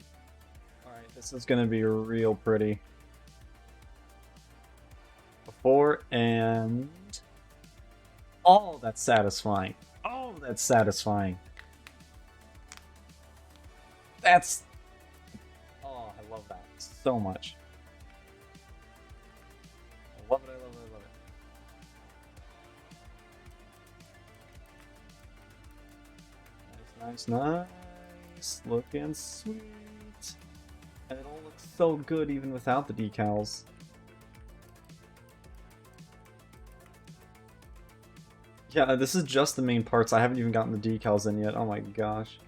Alright, this is gonna be real pretty. Before and... Oh, that's satisfying. Oh, that's satisfying. That's... Oh, I love that so much. I love it, I love it, I love it. Nice, nice, nice. Looking sweet. And it all looks so good even without the decals. Yeah, this is just the main parts. I haven't even gotten the decals in yet. Oh my gosh.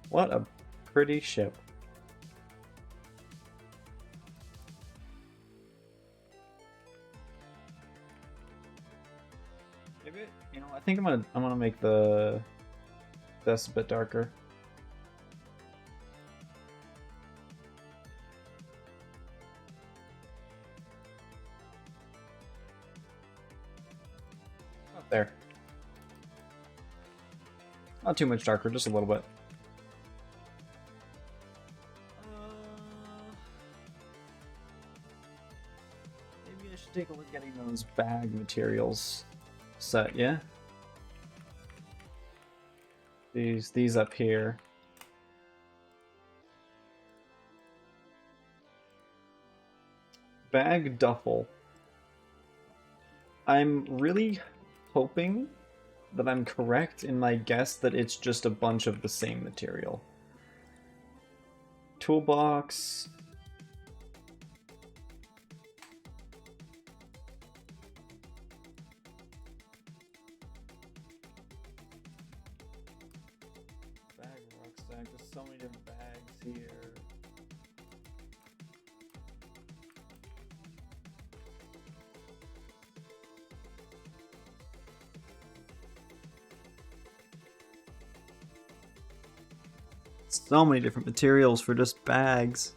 What a pretty ship. Maybe, you know, I think I'm gonna make this a bit darker. Up there. Not too much darker, just a little bit. Maybe I should take a look at getting those bag materials set, yeah? These up here. Bag duffel. I'm really hoping that I'm correct in my guess that it's just a bunch of the same material. Toolbox. Bag rucksack. There's so many different bags here. So many different materials for just bags.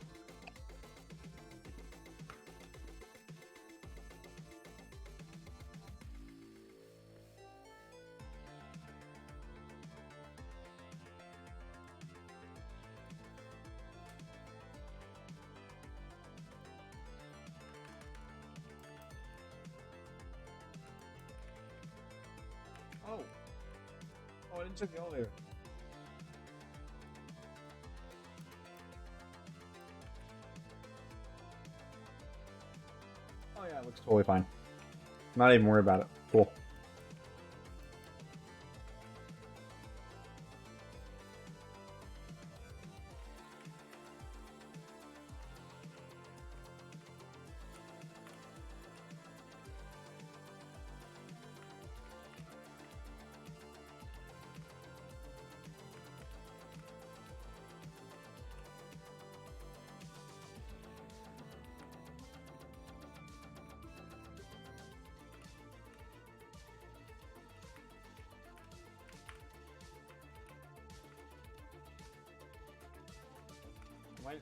Oh, I didn't check the elevator. Oh yeah, it looks totally fine. Not even worried about it. Cool.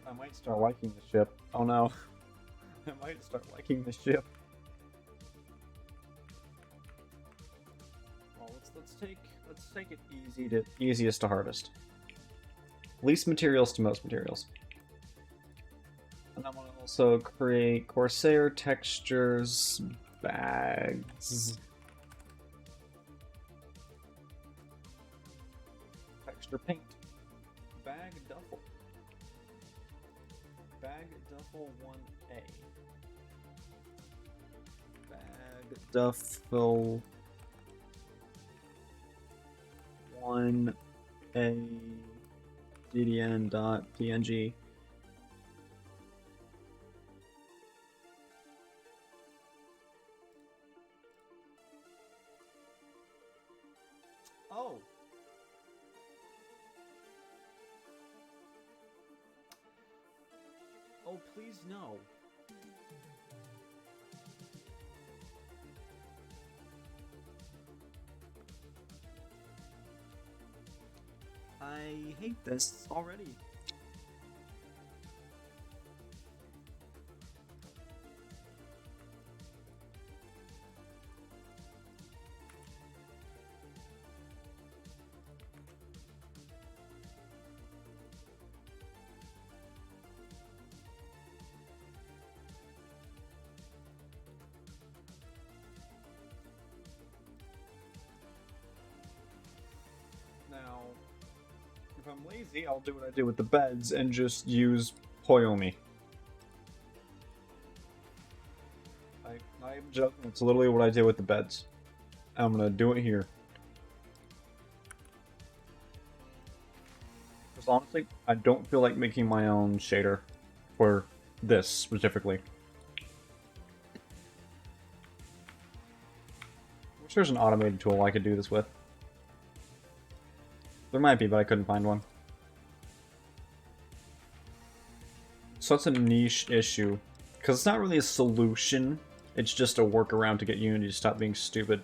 I might start liking the ship. Oh no. I might start liking the ship. Well, let's take it easiest to hardest. Least materials to most materials. And I'm gonna also create Corsair textures bags. Texture paint. Bag duffel. duffel 1A. Bag duffel 1A ddn.png. Oh. Oh, please no. I hate this already. Now, if I'm lazy, I'll do what I did with the beds and just use Poyomi. I'm joking, it's literally what I did with the beds. I'm gonna do it here. Because honestly, I don't feel like making my own shader for this specifically. I wish there's an automated tool I could do this with. There might be, but I couldn't find one. So that's a niche issue. Because it's not really a solution, it's just a workaround to get Unity to stop being stupid.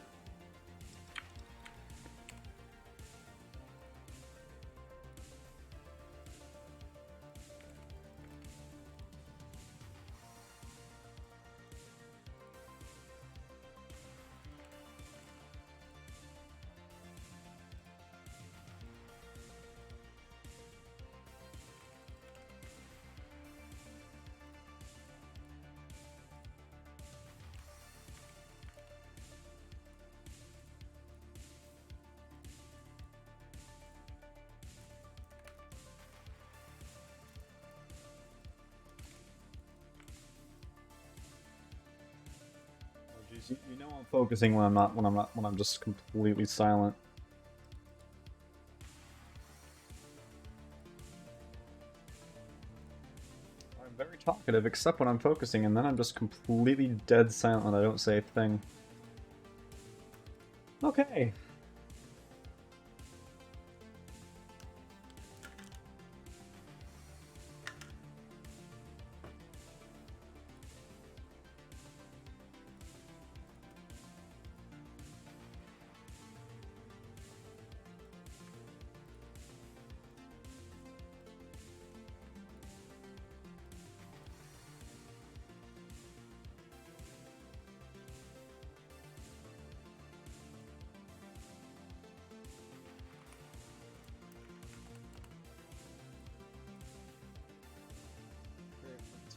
You know I'm focusing when I'm just completely silent. I'm very talkative except when I'm focusing, and then I'm just completely dead silent and I don't say a thing. Okay.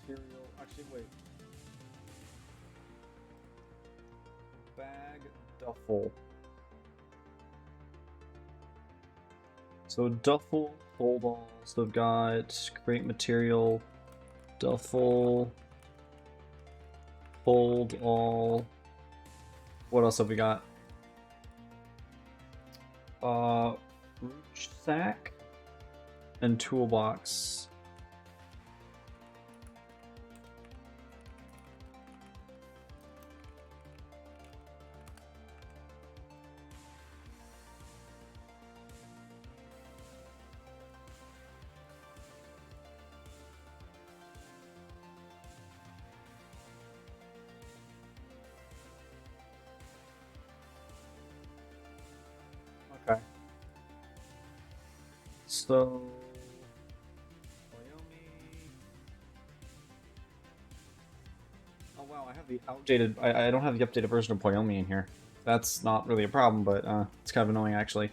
Material. Actually, wait. Bag duffel. So duffel, hold all. So I've got create material, duffel, hold all. What else have we got? Rucksack and toolbox. Okay. So, oh wow, I have the outdated. I don't have the updated version of Poyomi in here. That's not really a problem, but it's kind of annoying actually.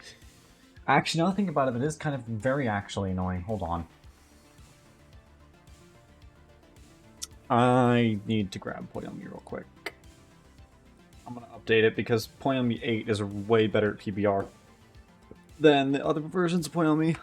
Actually, now that I think about it, it is kind of very actually annoying. Hold on. I need to grab Poyomi real quick. I'm gonna update it because Poyomi 8 is way better at PBR than the other versions of Poyomi.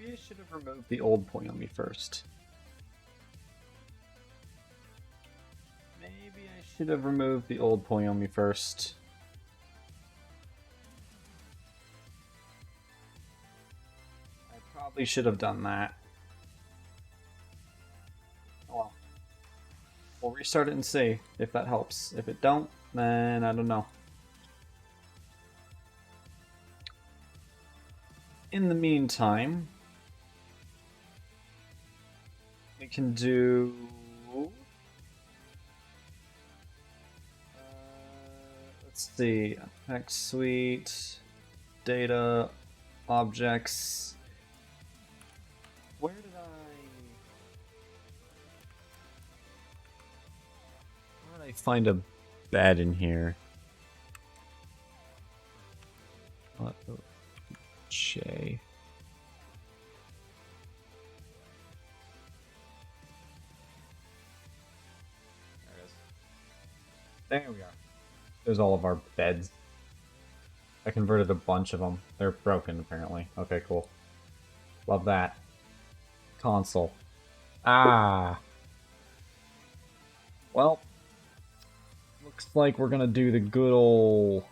Maybe I should have removed the old Poyomi first. Maybe I should have removed the old Poyomi first. I probably should have done that. Oh well. We'll restart it and see if that helps. If it don't, then I don't know. In the meantime, we can do... let's see, Effect Suite, Data, Objects. Where did I find a bed in here? What? Shay. There it is. There we are. There's all of our beds. I converted a bunch of them. They're broken, apparently. Okay, cool. Love that. Console. Ah! Well, looks like we're gonna do the good ol'...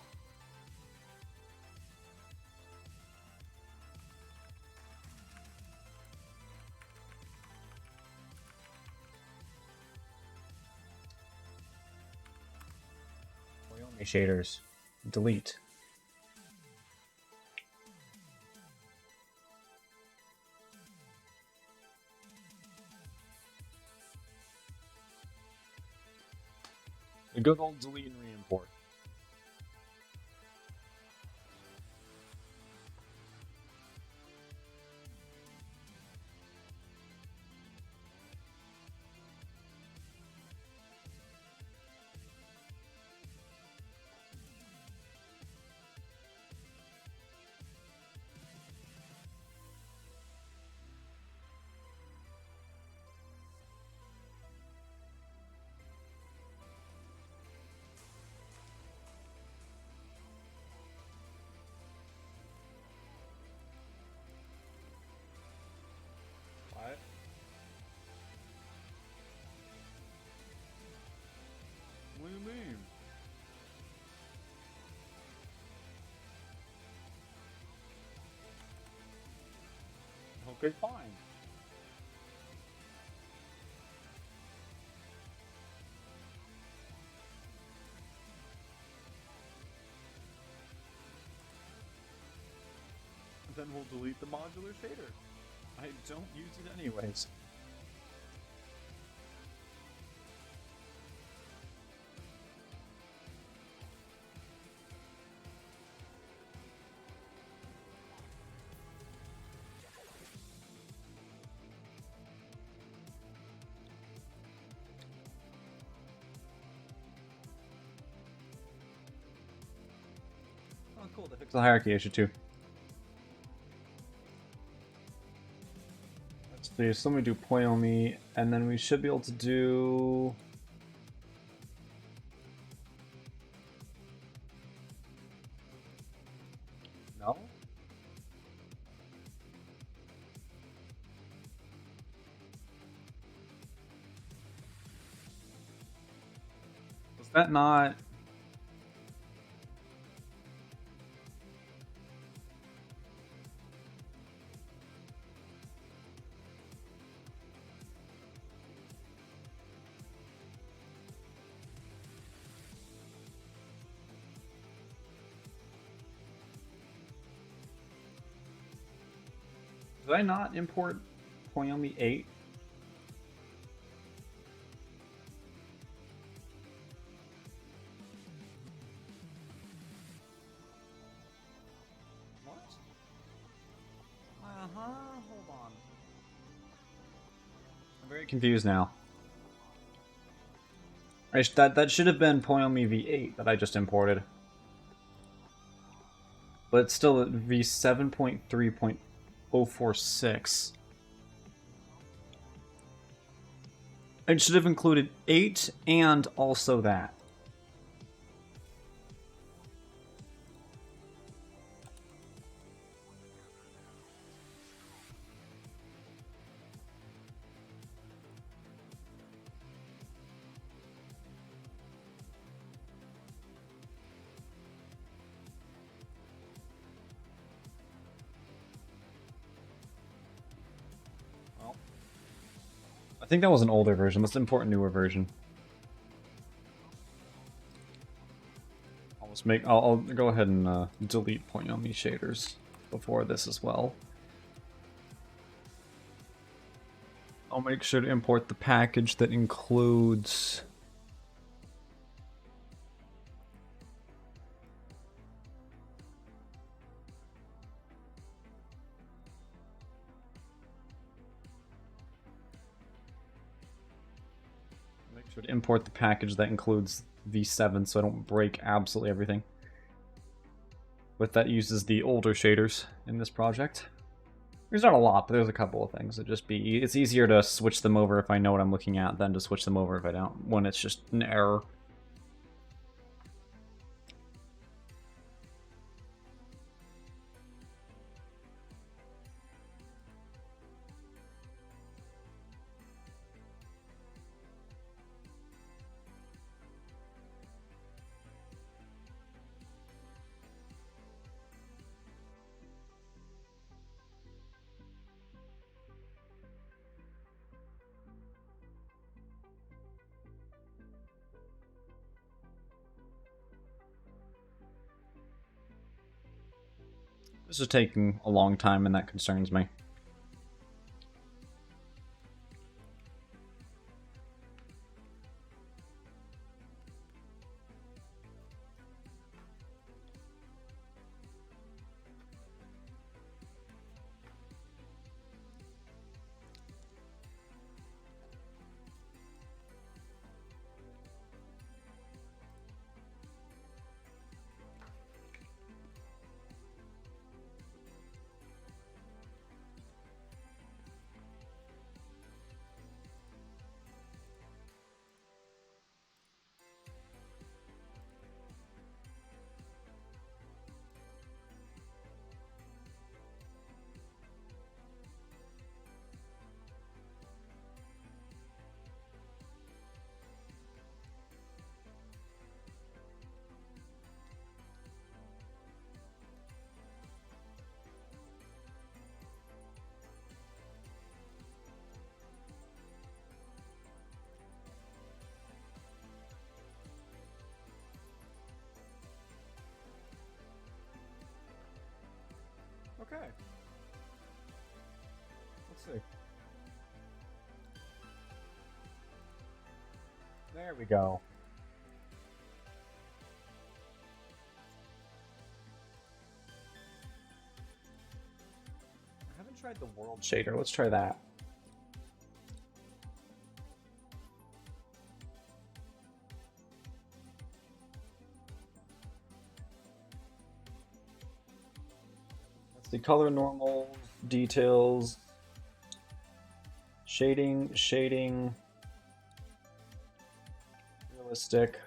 shaders. Delete. The good old delete and re-import. What do you mean? Okay, fine. Then we'll delete the modular shader. I don't use it anyways. Oh, cool. They fixed the hierarchy issue too. Let's see. So let me do Poyomi, and then we should be able to do. No? Was that not? Did I not import Poyomi 8? What? Hold on. I'm very confused now. That should have been Poyomi V8 that I just imported. But it's still at V7.3.046. It should have included 8 and also that. think that was an older version. Let's import a newer version. I'll go ahead and delete point on these shaders before this as well. I'll make sure to import the package that includes V7 so I don't break absolutely everything. But that uses the older shaders in this project. There's not a lot, but there's a couple of things. It's easier to switch them over if I know what I'm looking at than to switch them over if I don't, when it's just an error. This is taking a long time, and that concerns me. Okay. Let's see. There we go. I haven't tried the world shader. Let's try that. The color normal, details, shading, realistic.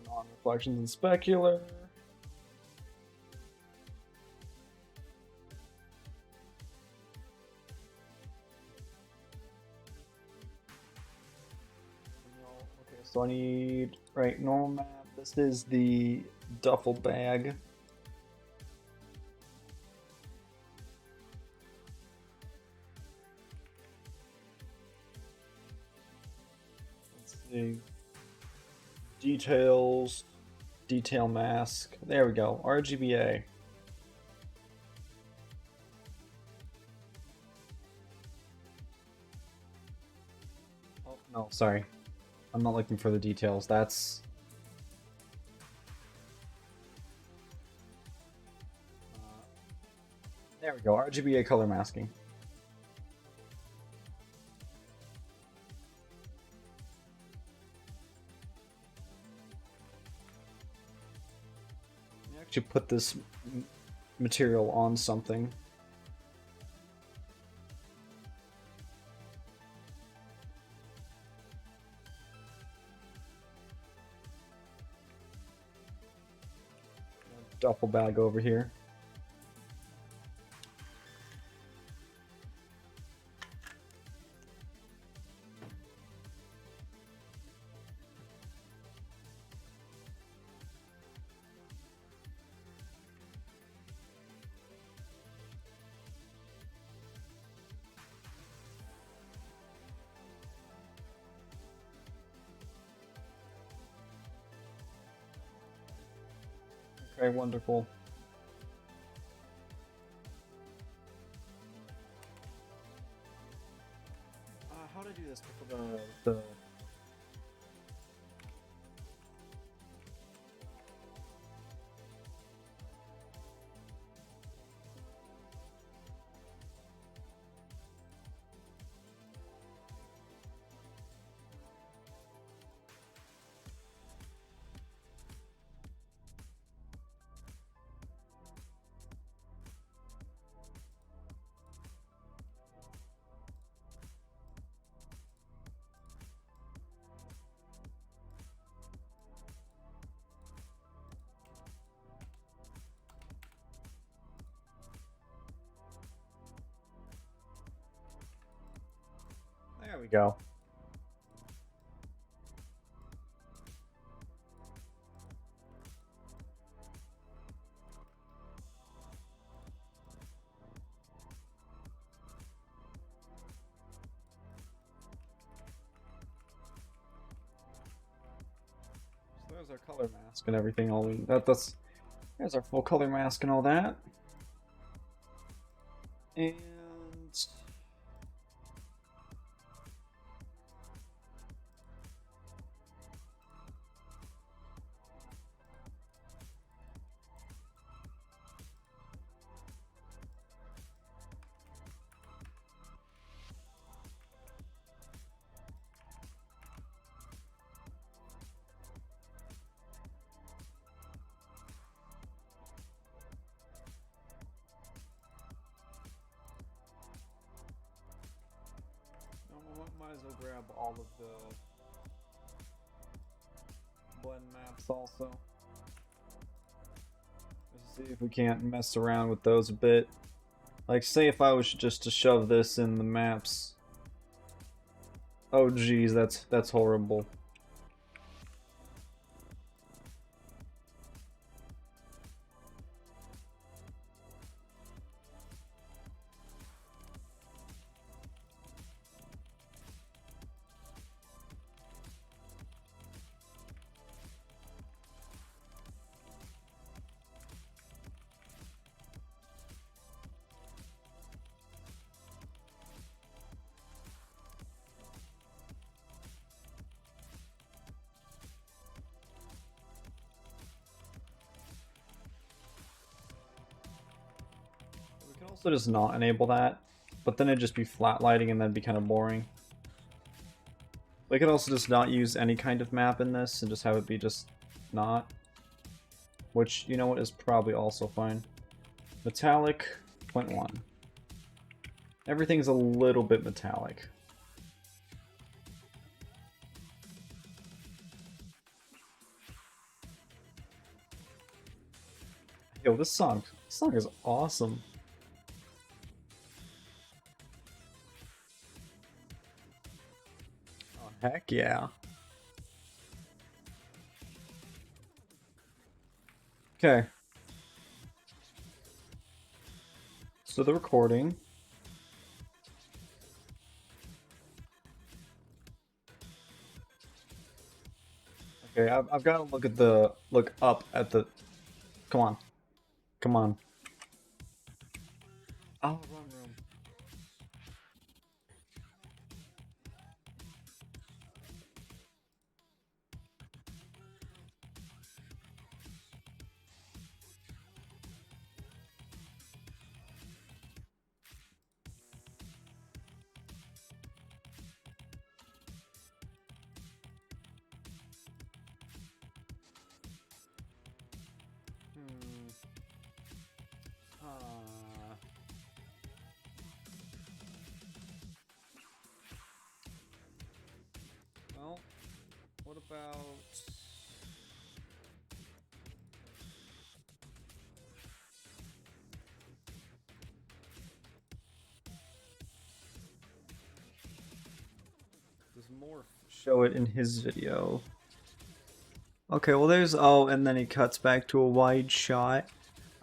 Non-reflections and specular. So I need, right, normal map. This is the duffel bag. Let's see. Details, detail mask. There we go, RGBA. Oh, no, sorry. I'm not looking for the details. That's... there we go, RGBA color masking. Actually put this material on something. Duffel bag over here. Okay, wonderful. How to do this before the There we go. So there's our color mask and everything. There's our full color mask and all that. And might as well grab all of the blend maps also. Let's see if we can't mess around with those a bit. Like, say if I was just to shove this in the maps. Oh geez, that's horrible. We can also just not enable that, but then it'd just be flat lighting and that'd be kind of boring. We could also just not use any kind of map in this and just have it be just not. Which, you know what, is probably also fine. Metallic, 0.1. Everything's a little bit metallic. Yo, this song is awesome. Oh, heck yeah. Okay. So the recording. Okay, I've got to look up at the. Come on, come on. Oh, run room. Well, what about... Does Morph show it in his video? Okay, well there's... Oh, and then he cuts back to a wide shot.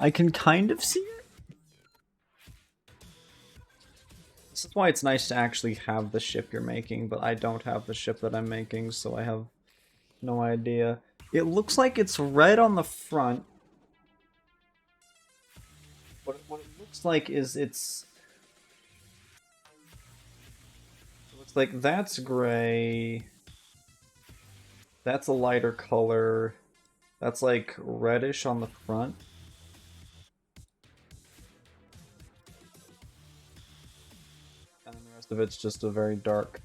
I can kind of see it. This is why it's nice to actually have the ship you're making, but I don't have the ship that I'm making, so I have no idea. It looks like it's red on the front, what it looks like is it looks like that's gray. That's a lighter color. That's like reddish on the front. And then the rest of it's just a very dark.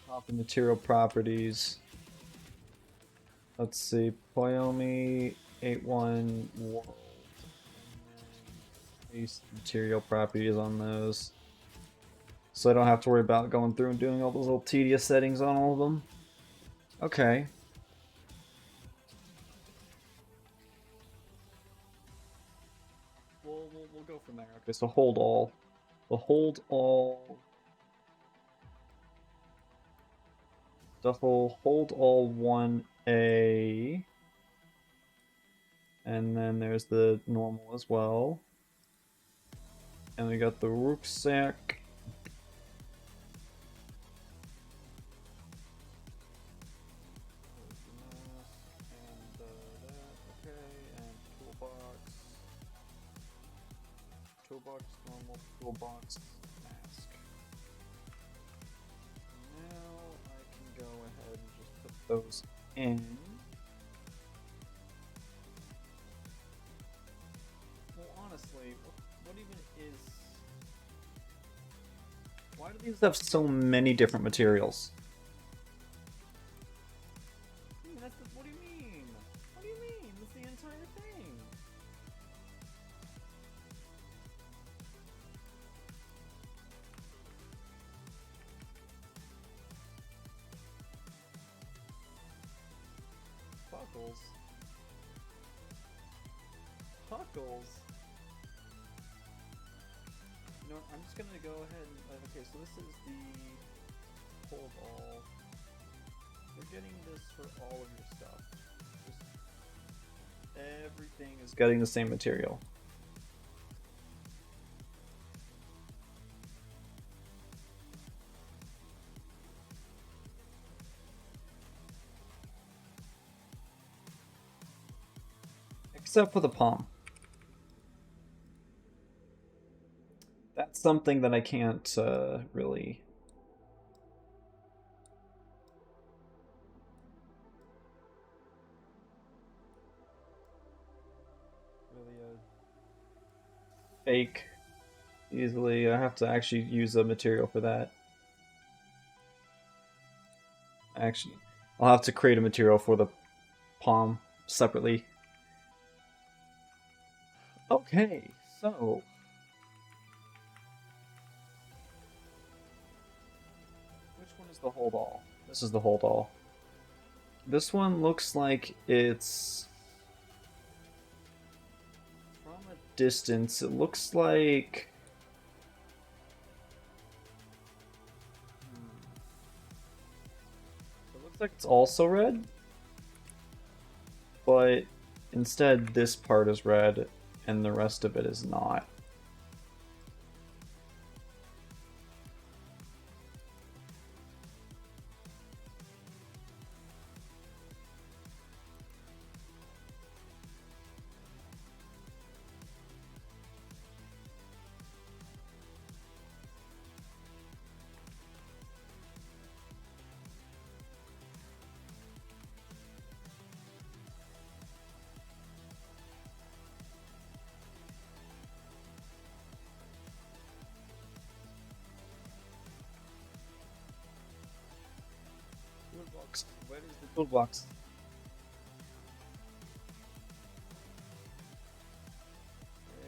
Copy material properties. Let's see, Poyomi 81 World. Paste material properties on those. So I don't have to worry about going through and doing all those little tedious settings on all of them. Okay. We'll go from there. Okay, so hold all. The hold all. Duffel, hold all 1A. And then there's the normal as well. And we got the rucksack. And that, okay, and toolbox. Toolbox, normal, toolbox, mask. Now I can go ahead and just put those in. Well, honestly, what even is... Why do these have so many different materials? What do you mean? What do you mean? That's the entire thing. Puckles. Puckles. You know, I'm just gonna go ahead and okay. So this is the hold all. You're getting this for all of your stuff. Just everything is getting the same material. Except for the palm. That's something that I can't really... fake easily. I have to actually use a material for that. Actually, I'll have to create a material for the palm separately. Okay, so... which one is the hold all? This is the hold all. This one looks like it's... from a distance, it looks like... It looks like it's also red. But instead this part is red and the rest of it is not. Toolbox. Where is the toolbox?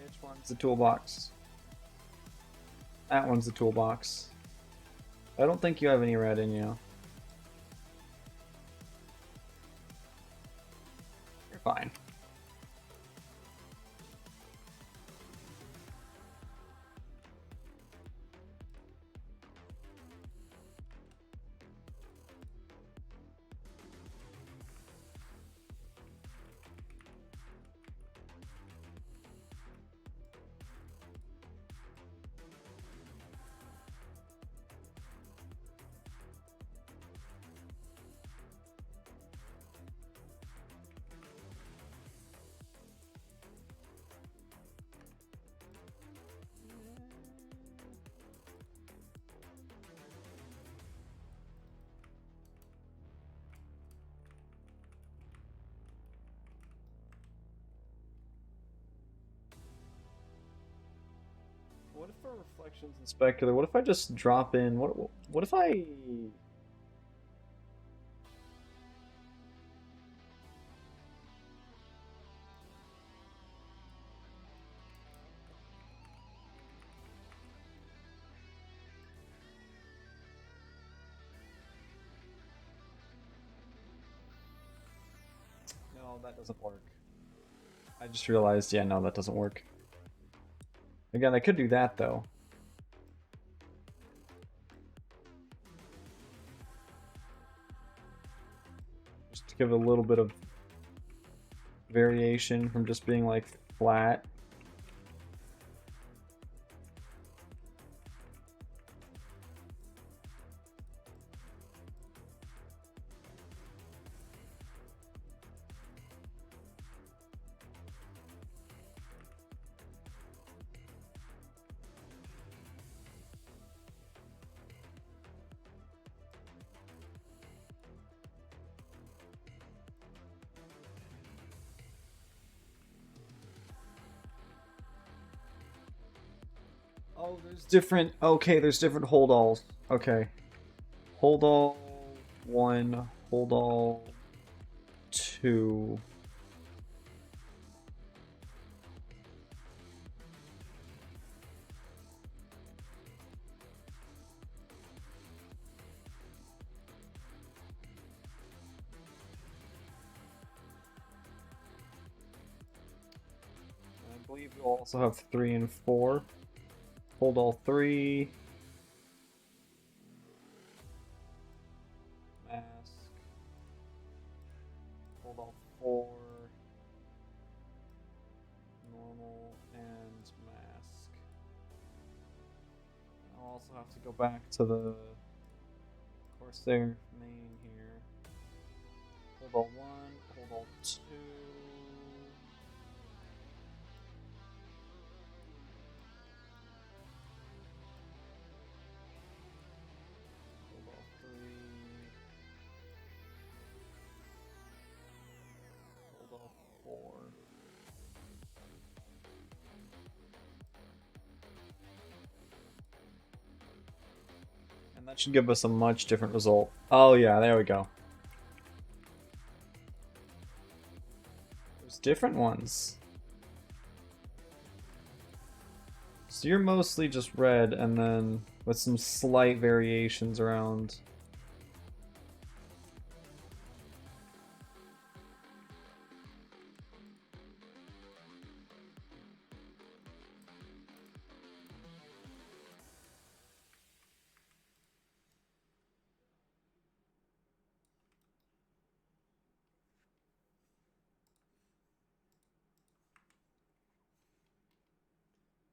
Which one's the toolbox? That one's the toolbox. I don't think you have any red in you. You're fine. What if for reflections and specular? What if I just drop in? What if I? No, that doesn't work. I just realized, yeah, no, that doesn't work. Again, I could do that though. Just to give it a little bit of variation from just being like flat. Oh, there's different. Okay, there's different hold alls. Okay. Hold all 1, hold all 2. I believe you'll also have 3 and 4. Hold all 3. Mask. Hold all 4. Normal and mask. I'll also have to go back to the Corsair main here. Hold all 1, hold all 2. And that should give us a much different result. Oh yeah, there we go. There's different ones. So you're mostly just red and then with some slight variations around.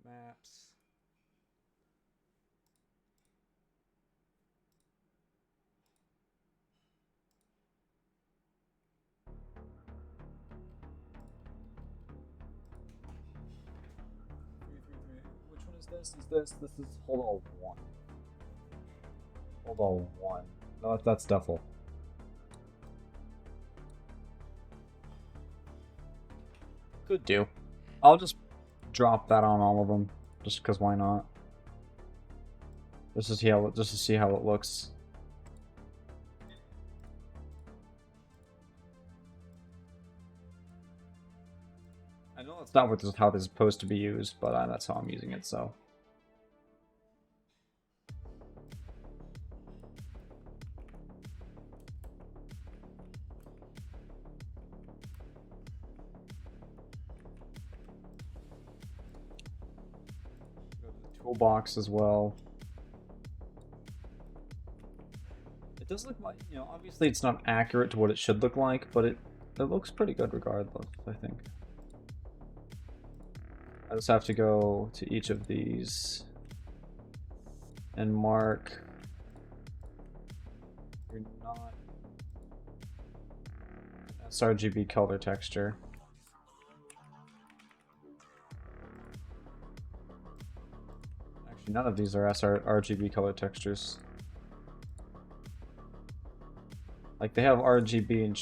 Maps. Which one is this? This is hold all 1. Hold all 1. No, that's Duffel. Could do. I'll just drop that on all of them, just because why not? Just to see how it looks. I know that's not how this is supposed to be used, but that's how I'm using it. So. Toolbox as well. It does look like, obviously it's not accurate to what it should look like, but it looks pretty good regardless, I think. I just have to go to each of these and mark you're not sRGB color texture. Actually, none of these are RGB color textures. Like they have RGB and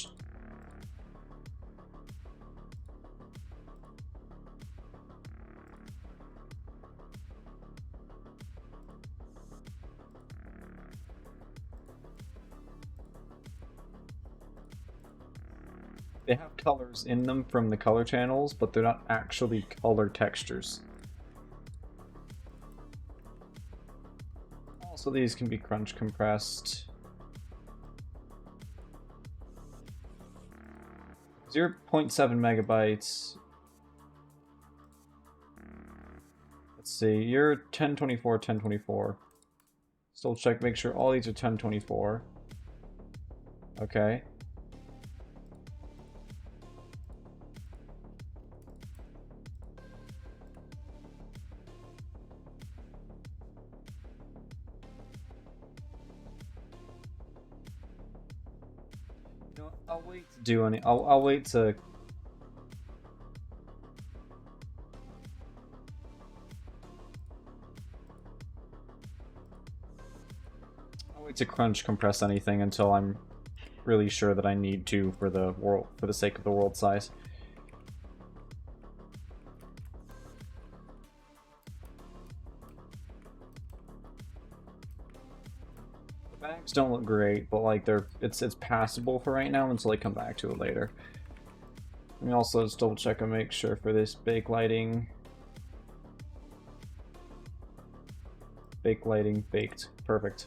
They have colors in them from the color channels, but they're not actually color textures. Also, these can be crunch compressed. 0.7 megabytes. Let's see, you're 1024, 1024. Still check, make sure all these are 1024. Okay. You know what, I'll wait to do any. I'll wait to. I'll wait to crunch compress anything until I'm really sure that I need to for the world, for the sake of the world size. The bags don't look great, but like it's passable for right now until I come back to it later. Let me also just double check and make sure for this bake lighting. Bake lighting baked. Perfect.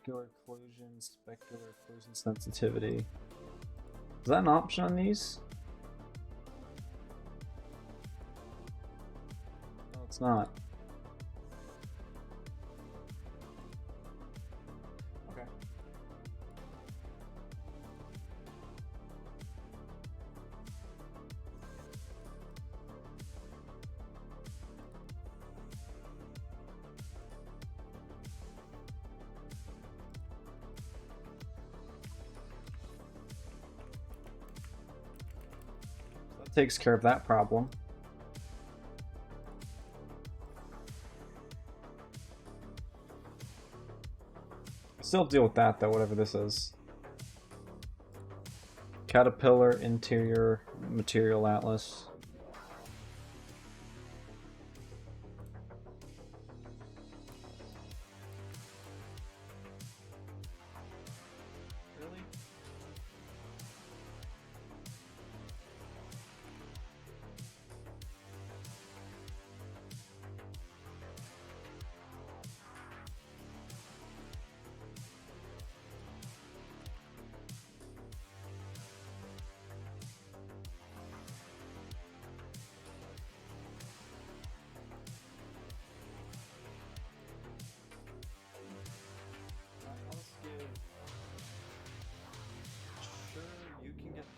Specular occlusion sensitivity. Is that an option on these? No, it's not. Okay. Takes care of that problem. Still deal with that though, whatever this is. Caterpillar Interior Material Atlas. Really?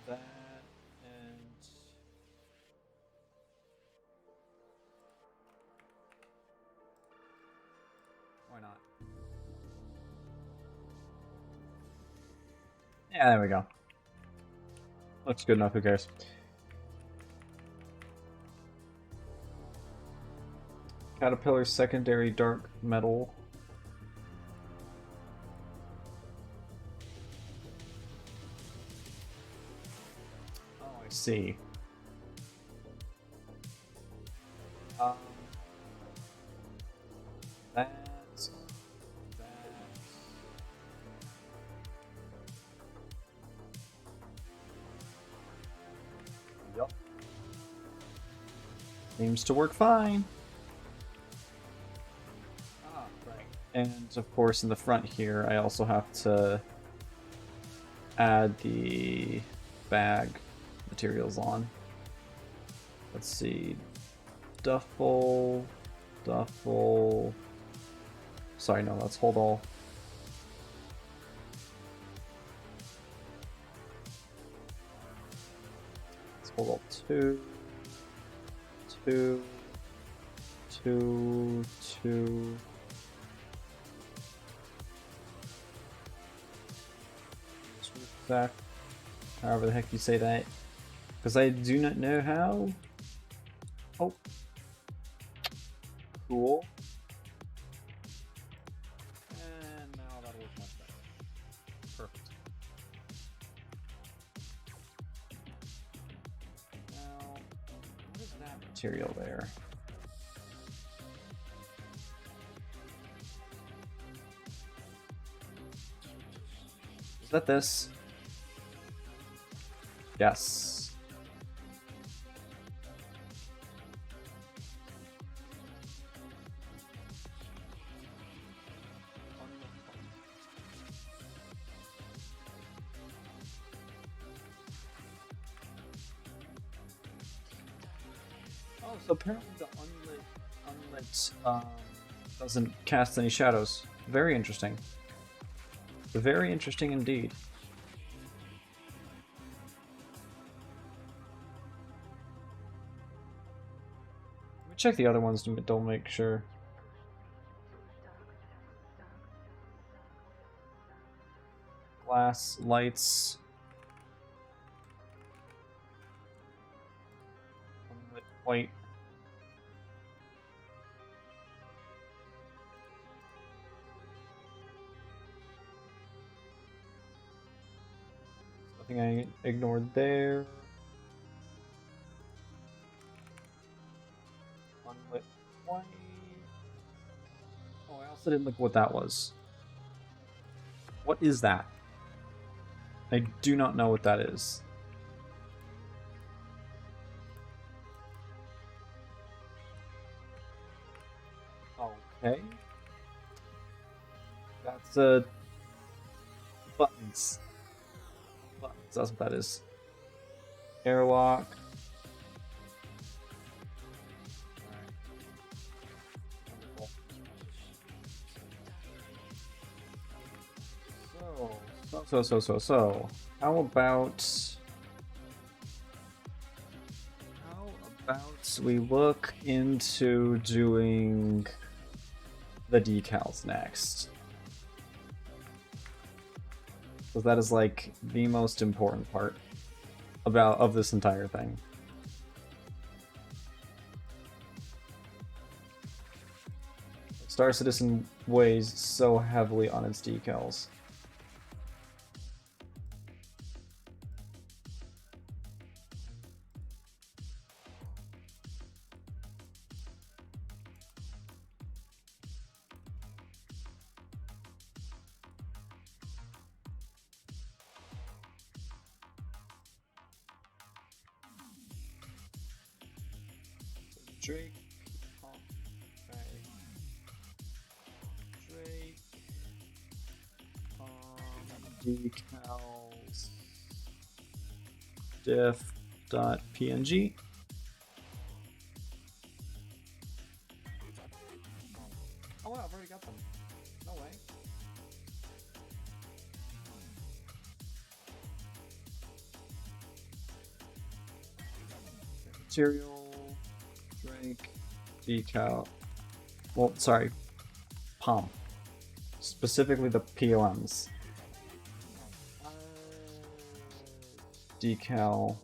That and why not? Yeah, there we go. Looks good enough, who cares? Caterpillar secondary dark metal. See. That's yep. Seems to work fine. Ah, right. And of course, in the front here, I also have to add the bag materials on. Let's see. Duffel. Sorry, no, let's hold all. Let's hold all 2, 2, 2, 2. Back. However the heck you say that. Because I do not know how. Oh. Cool. And now that'll work much better. Perfect. material there. Is that this? Yes. Oh, so apparently the unlit doesn't cast any shadows. Very interesting. Very interesting indeed. Let me check the other ones to don't make sure. Glass, lights. Unlit white. Nothing I ignored there. Unlit white. Oh, I also didn't look what that was. What is that? I do not know what that is. Okay. That's buttons. Buttons, that's what that is. Airlock. So. How about we look into doing the decals next? Because that is like the most important part of this entire thing. Star Citizen weighs so heavily on its decals. Drake. Okay. Drake. Decals. Diff.png. Oh wow, I've already got them. No way. Material. Drake. Decal. Well, sorry. POM. Specifically the POMs. Decal.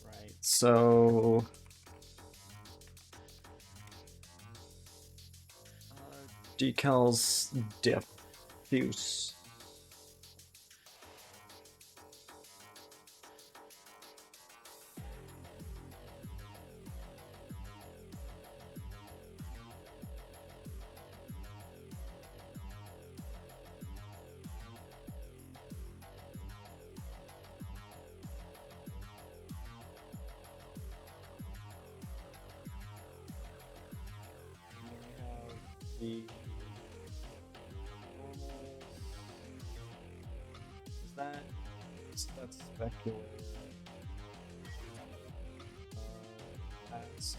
Right. So. Decals diffuse. The normal is that's specular. That's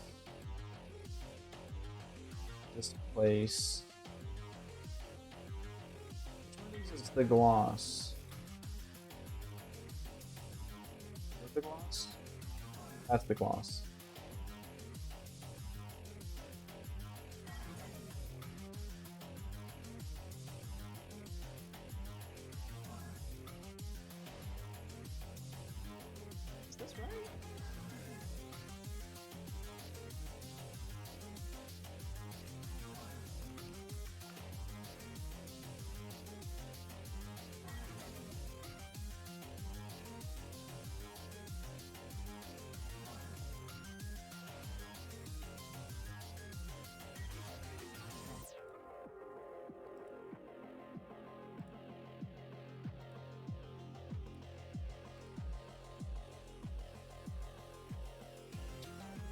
displace. Which one is the gloss? Is that the gloss? That's the gloss. That's right.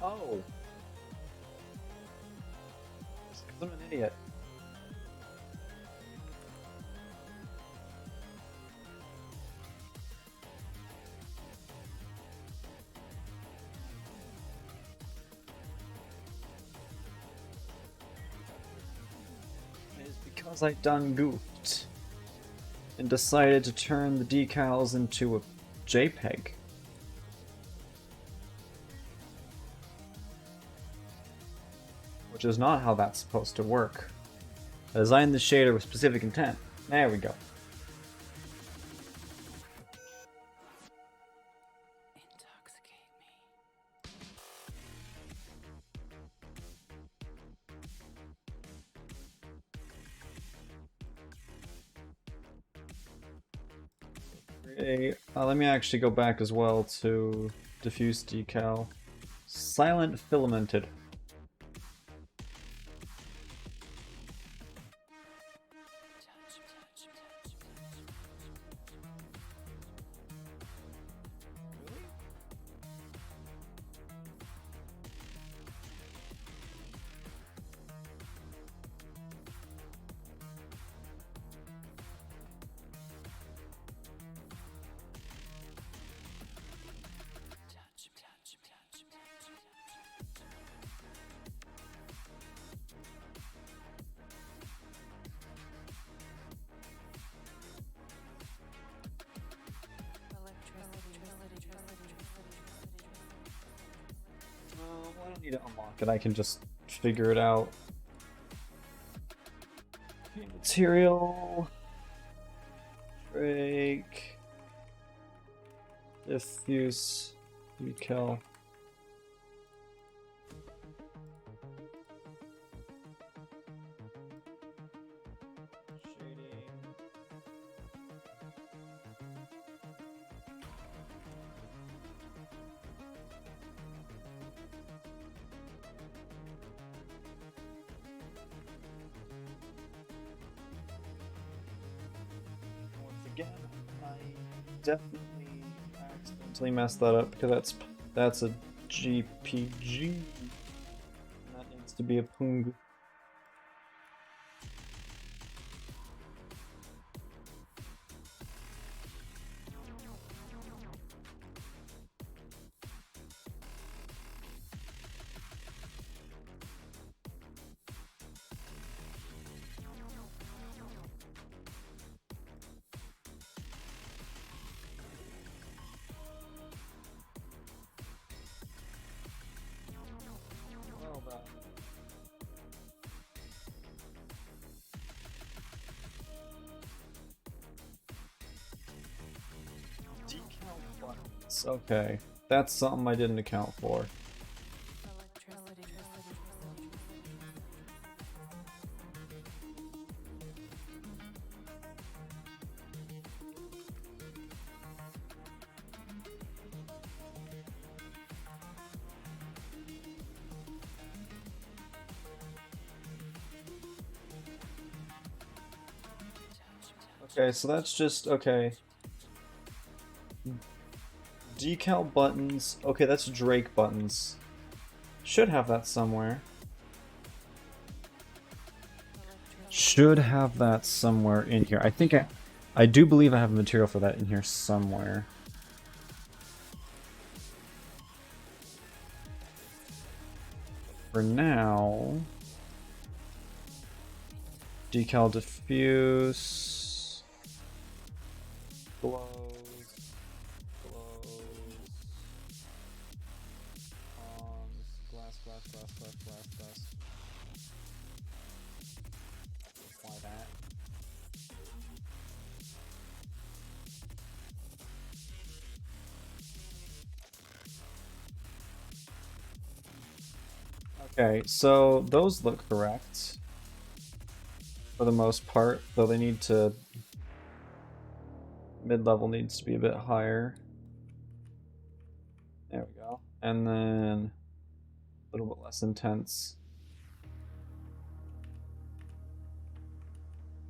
Oh! It's 'cause I'm an idiot. It is because I done goofed and decided to turn the decals into a JPEG. Which is not how that's supposed to work. I designed the shader with specific intent. There we go. Okay, let me actually go back as well to diffuse decal. Silent filamented. I don't need to unlock it, I can just figure it out. Material. Break. Diffuse. Decal. Again, I definitely accidentally messed that up because that's a GPG. And that needs to be a Pung. Well done. Decal buttons. Okay, that's something I didn't account for. Okay, so that's just, okay. Decal buttons. Okay, that's Drake buttons. Should have that somewhere. Should have that somewhere in here. I think I do believe I have material for that in here somewhere. For now, decal diffuse, glows, glass, glass, glass, glass, glass, glass. Apply that. Okay, so those look correct for the most part, though they need to... Mid-level needs to be a bit higher. There we go. And then a little bit less intense.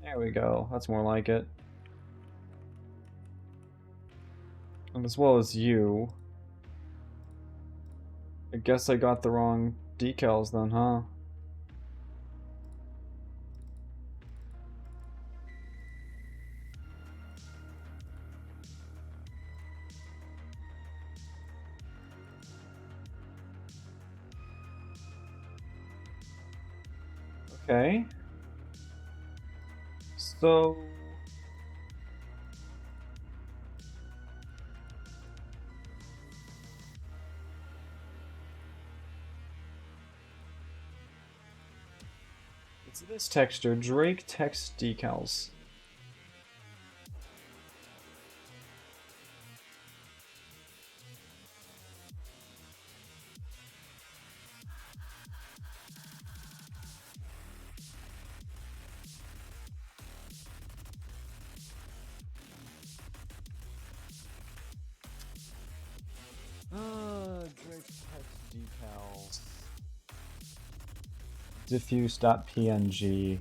There we go. That's more like it. And as well as you. I guess I got the wrong decals then, huh? Okay. So... it's this texture, Drake text decals. Drake text decals. Diffuse.png.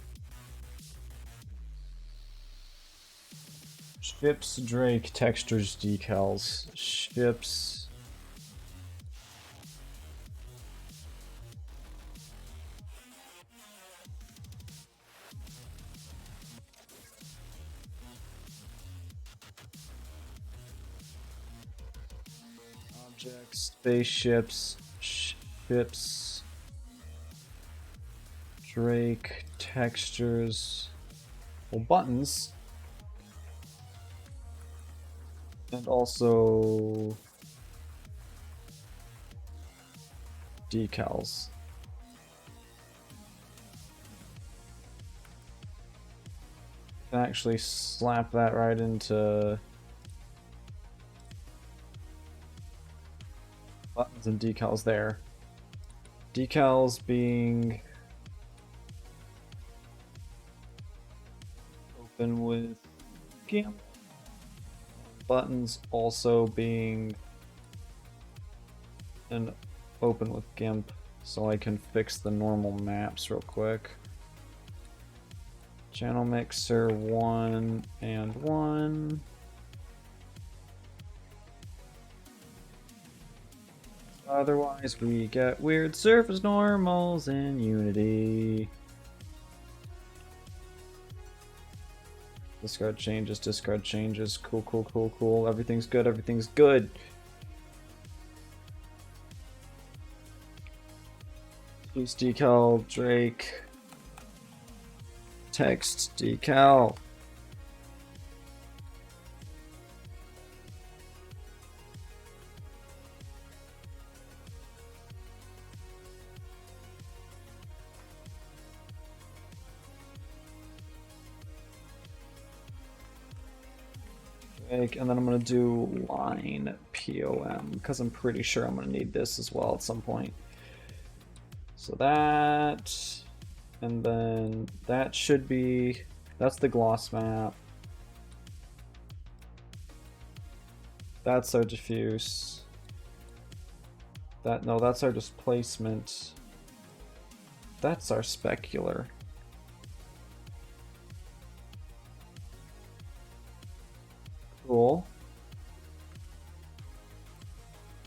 Ships Drake textures decals. Ships. Objects, spaceships, ships, Drake textures, well, buttons, and also decals. Can actually slap that right into buttons and decals there. Decals being open with GIMP. Buttons also being an open with GIMP, so I can fix the normal maps real quick. Channel mixer 1 and 1. Otherwise, we get weird surface normals in Unity. Discard changes, discard changes. Cool, cool, cool, cool. Everything's good, everything's good. Use decal, Drake. Text, decal. And then I'm going to do line POM, because I'm pretty sure I'm going to need this as well at some point. So that, and then that should be, that's the gloss map. That's our diffuse. No, that's our displacement. That's our specular. Cool.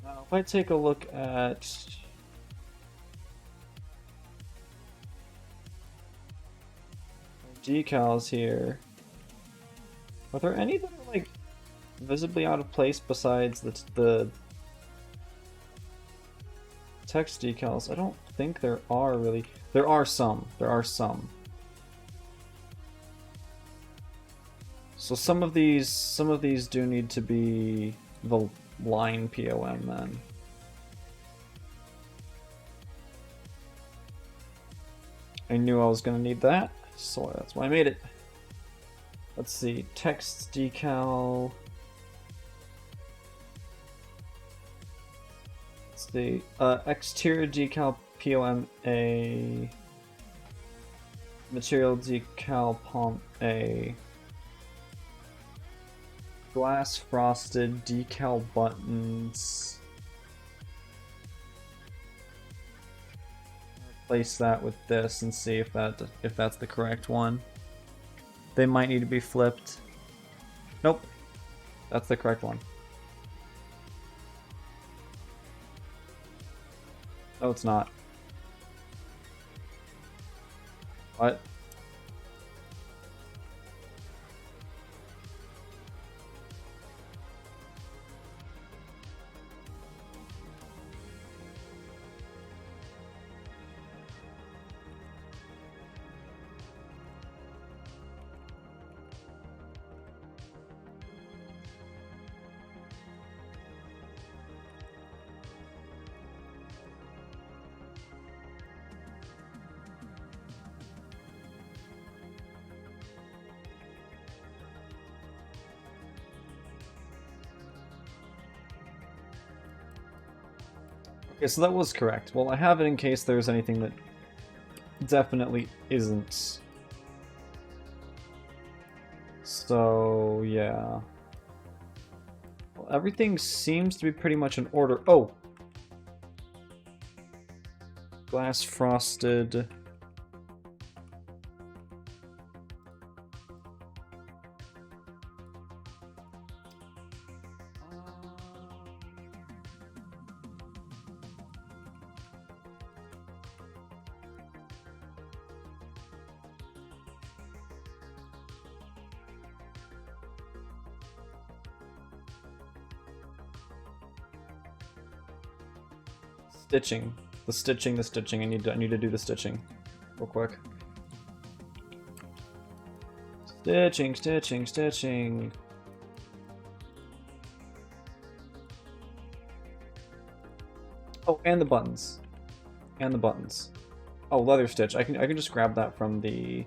Now, if I take a look at decals here, are there any that are like visibly out of place besides the text decals? I don't think there are really. There are some. There are some. So some of these do need to be the line POM then. I knew I was gonna need that, so that's why I made it. Let's see, text decal. Let's see, exterior decal POM-A. Material decal POM-A. Glass frosted decal buttons. Replace that with this and see if that's the correct one. They might need to be flipped. Nope, that's the correct one. No, it's not. What? Okay, so that was correct. Well, I have it in case there's anything that definitely isn't. So, yeah. Well, everything seems to be pretty much in order. Oh! Glass frosted. Stitching. The stitching. I need to do the stitching real quick. Stitching. Oh, and the buttons. Oh, leather stitch. I can just grab that from the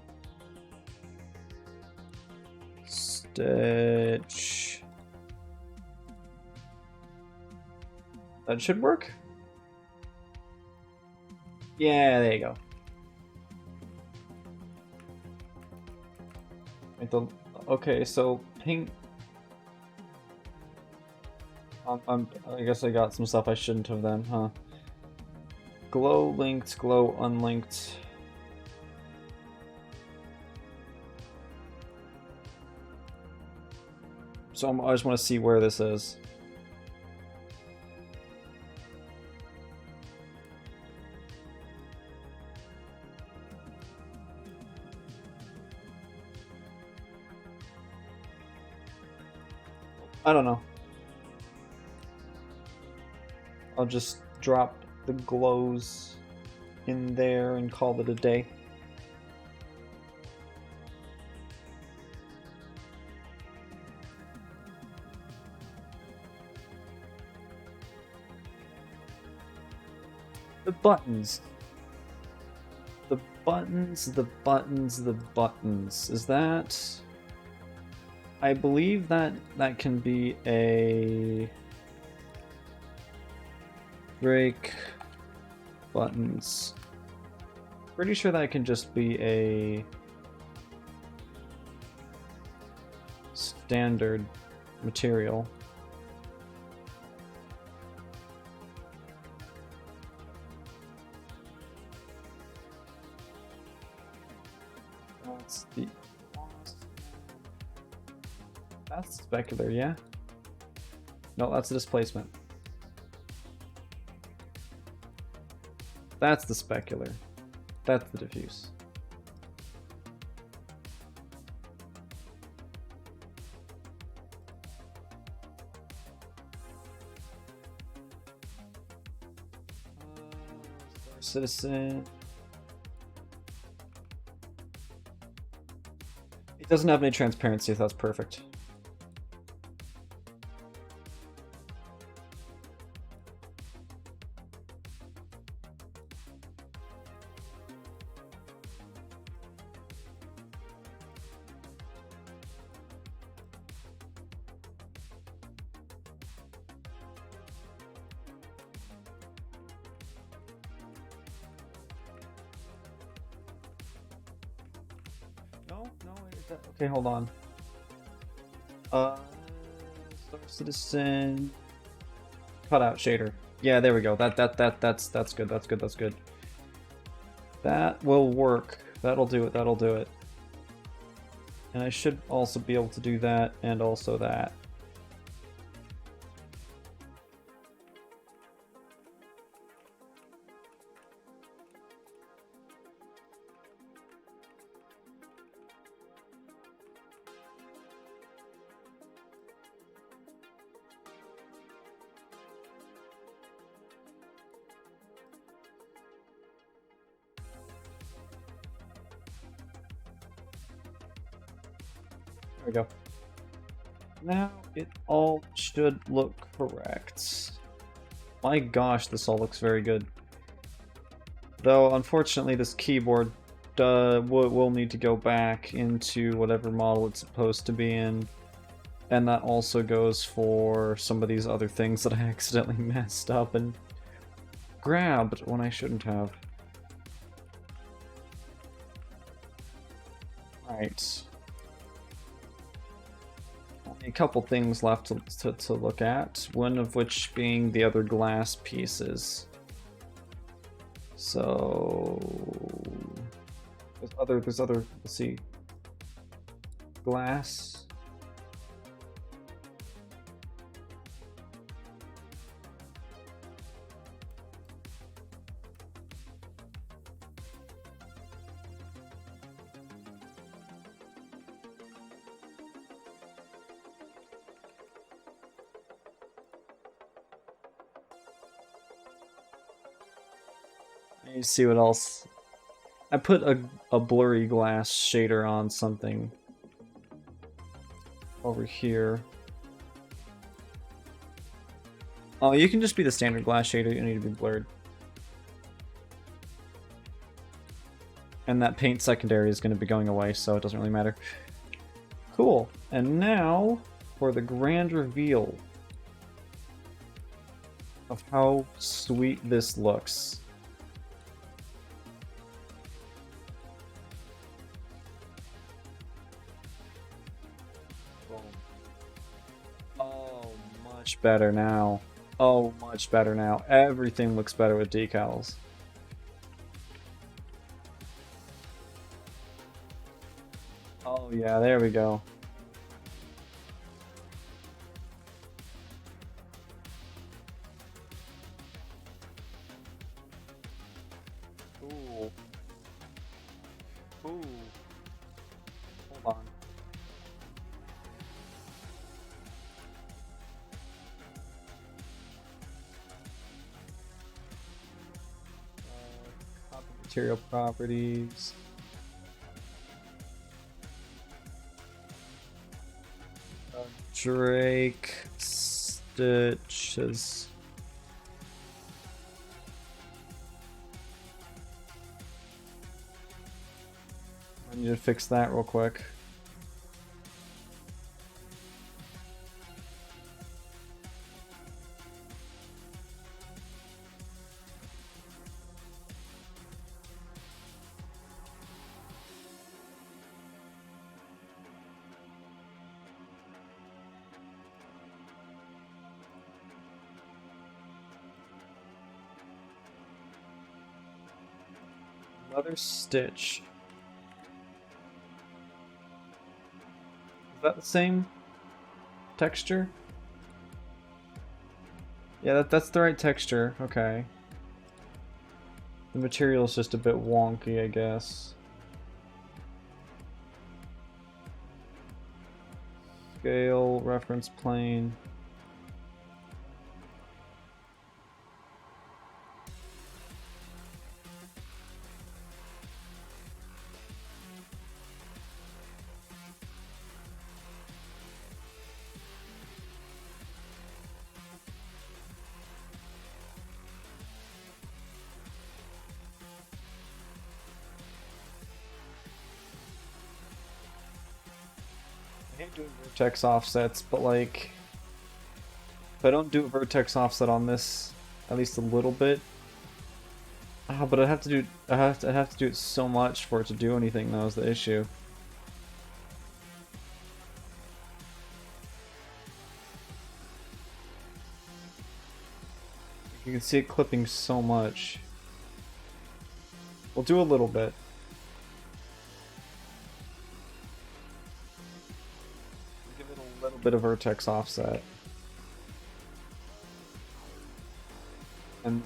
stitch. That should work. Yeah, there you go. Okay, so pink. I guess I got some stuff I shouldn't have then, huh? Glow linked, glow unlinked. So I just want to see where this is. I don't know. I'll just drop the glows in there and call it a day. The buttons. The buttons. Is that... I believe that can be a... break buttons. Pretty sure that can just be a standard material. That's specular, yeah? No, that's the displacement. That's the specular. That's the diffuse. Citizen. It doesn't have any transparency, if that's perfect. Okay, hold on. Star Citizen cutout shader. Yeah, there we go. That's good. That's good. That will work. That'll do it. And I should also be able to do that and also that. There we go. Now it all should look correct. My gosh, this all looks very good. Though, unfortunately, this keyboard will need to go back into whatever model it's supposed to be in. And that also goes for some of these other things that I accidentally messed up and grabbed when I shouldn't have. Right. Only a couple things left to look at, one of which being the other glass pieces. So there's other let's see. Glass. Let me see what else. I put a blurry glass shader on something over here. Oh, you can just be the standard glass shader, you don't need to be blurred. And that paint secondary is going to be going away, so it doesn't really matter. Cool. And now for the grand reveal of how sweet this looks. Oh, much better now. Oh, much better now. Everything looks better with decals. Oh yeah, there we go. Ooh. Ooh. Hold on. Copy material properties. Drake stitches. I need to fix that real quick. Another stitch. Is that the same texture? Yeah, that's the right texture. Okay. The material is just a bit wonky, I guess. Scale, reference plane. I hate doing vertex offsets, but like, if I don't do a vertex offset on this, at least a little bit, but I have to do it so much for it to do anything. That was the issue. You can see it clipping so much. We'll do a little bit. Give it a little bit of vertex offset. And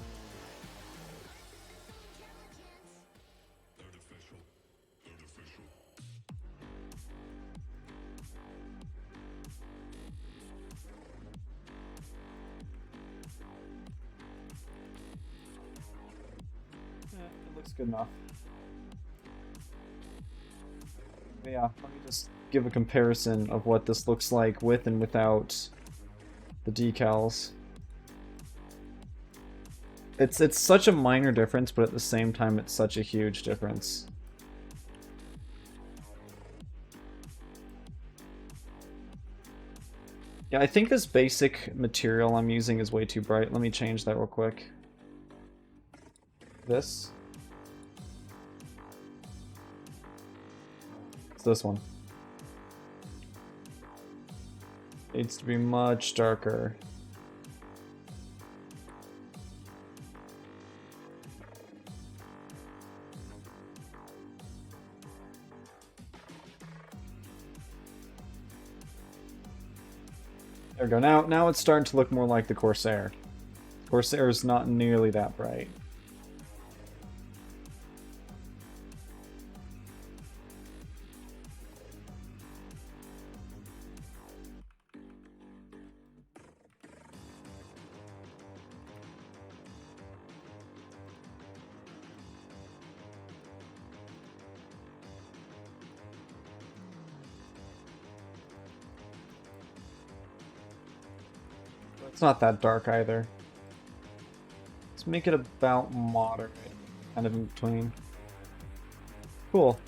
it looks good enough. But yeah, let me just give a comparison of what this looks like with and without the decals. It's such a minor difference, but at the same time it's such a huge difference. Yeah, I think this basic material I'm using is way too bright. Let me change that real quick. This. It's this one. Needs to be much darker. There we go. Now it's starting to look more like the Corsair. Corsair is not nearly that bright. It's not that dark either. Let's make it about moderate, kind of in between. Cool.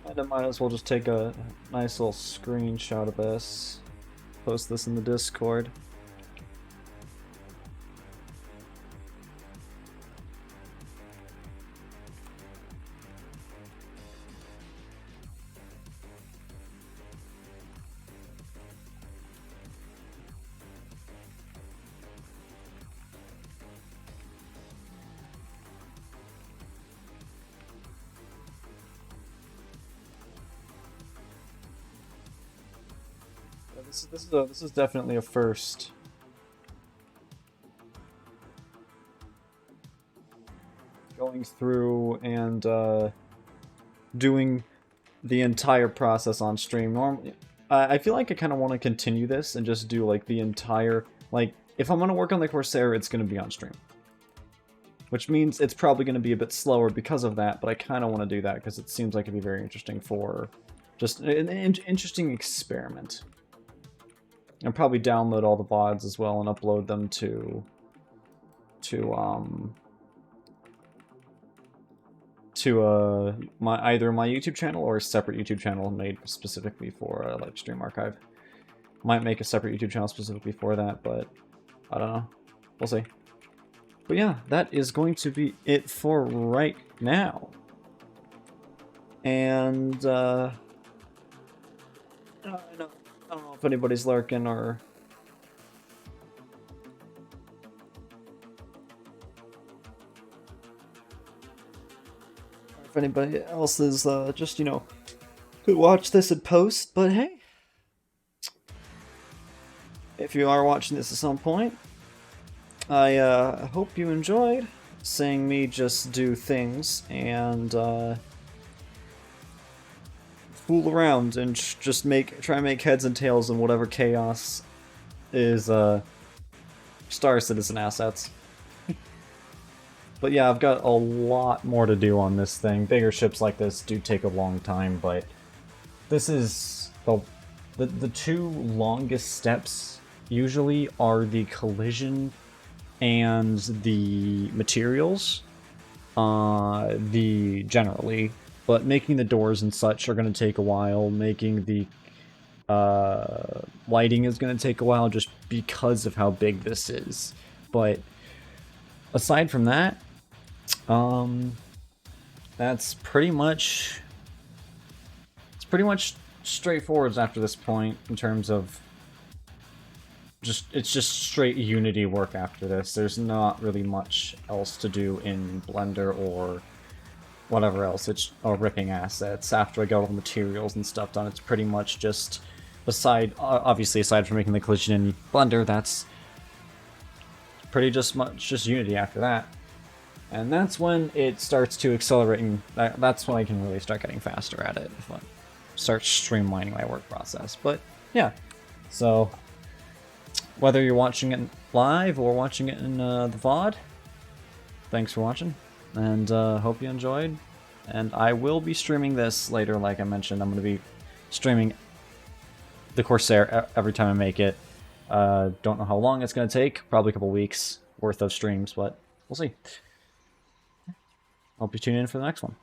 And I might as well just take a nice little screenshot of this. Post this in the Discord. This is definitely a first. Going through and doing the entire process on stream. Normally, I feel like I kind of want to continue this and just do like the entire, like, if I'm going to work on the Corsair, it's going to be on stream. Which means it's probably going to be a bit slower because of that, but I kind of want to do that because it seems like it'd be very interesting for just an interesting experiment. I'll probably download all the VODs as well and upload them to either my YouTube channel or a separate YouTube channel made specifically for like Stream Archive. Might make a separate YouTube channel specifically for that, but I don't know. We'll see. But yeah, that is going to be it for right now. And I don't know if anybody's lurking or if anybody else is just, you know, could watch this in post, but hey, if you are watching this at some point, I hope you enjoyed seeing me just do things and fool around and just try and make heads and tails in whatever chaos is Star Citizen assets. But yeah, I've got a lot more to do on this thing. Bigger ships like this do take a long time, but this is the two longest steps usually are the collision and the materials, generally, but making the doors and such are going to take a while. Making the lighting is going to take a while just because of how big this is. But aside from that, that's pretty much straightforward after this point in terms of it's just straight Unity work after this. There's not really much else to do in Blender or whatever else. It's ripping assets. After I got all the materials and stuff done, it's pretty much just obviously aside from making the collision in Blender, that's pretty much just Unity after that. And that's when it starts to accelerate, and that's when I can really start getting faster at it, if I start streamlining my work process. But yeah, so whether you're watching it live or watching it in the VOD, thanks for watching, and hope you enjoyed. And I will be streaming this later, like I mentioned. I'm going to be streaming the Corsair every time I make it. Don't know how long it's going to take. Probably a couple weeks worth of streams, but we'll see. Hope you tune in for the next one.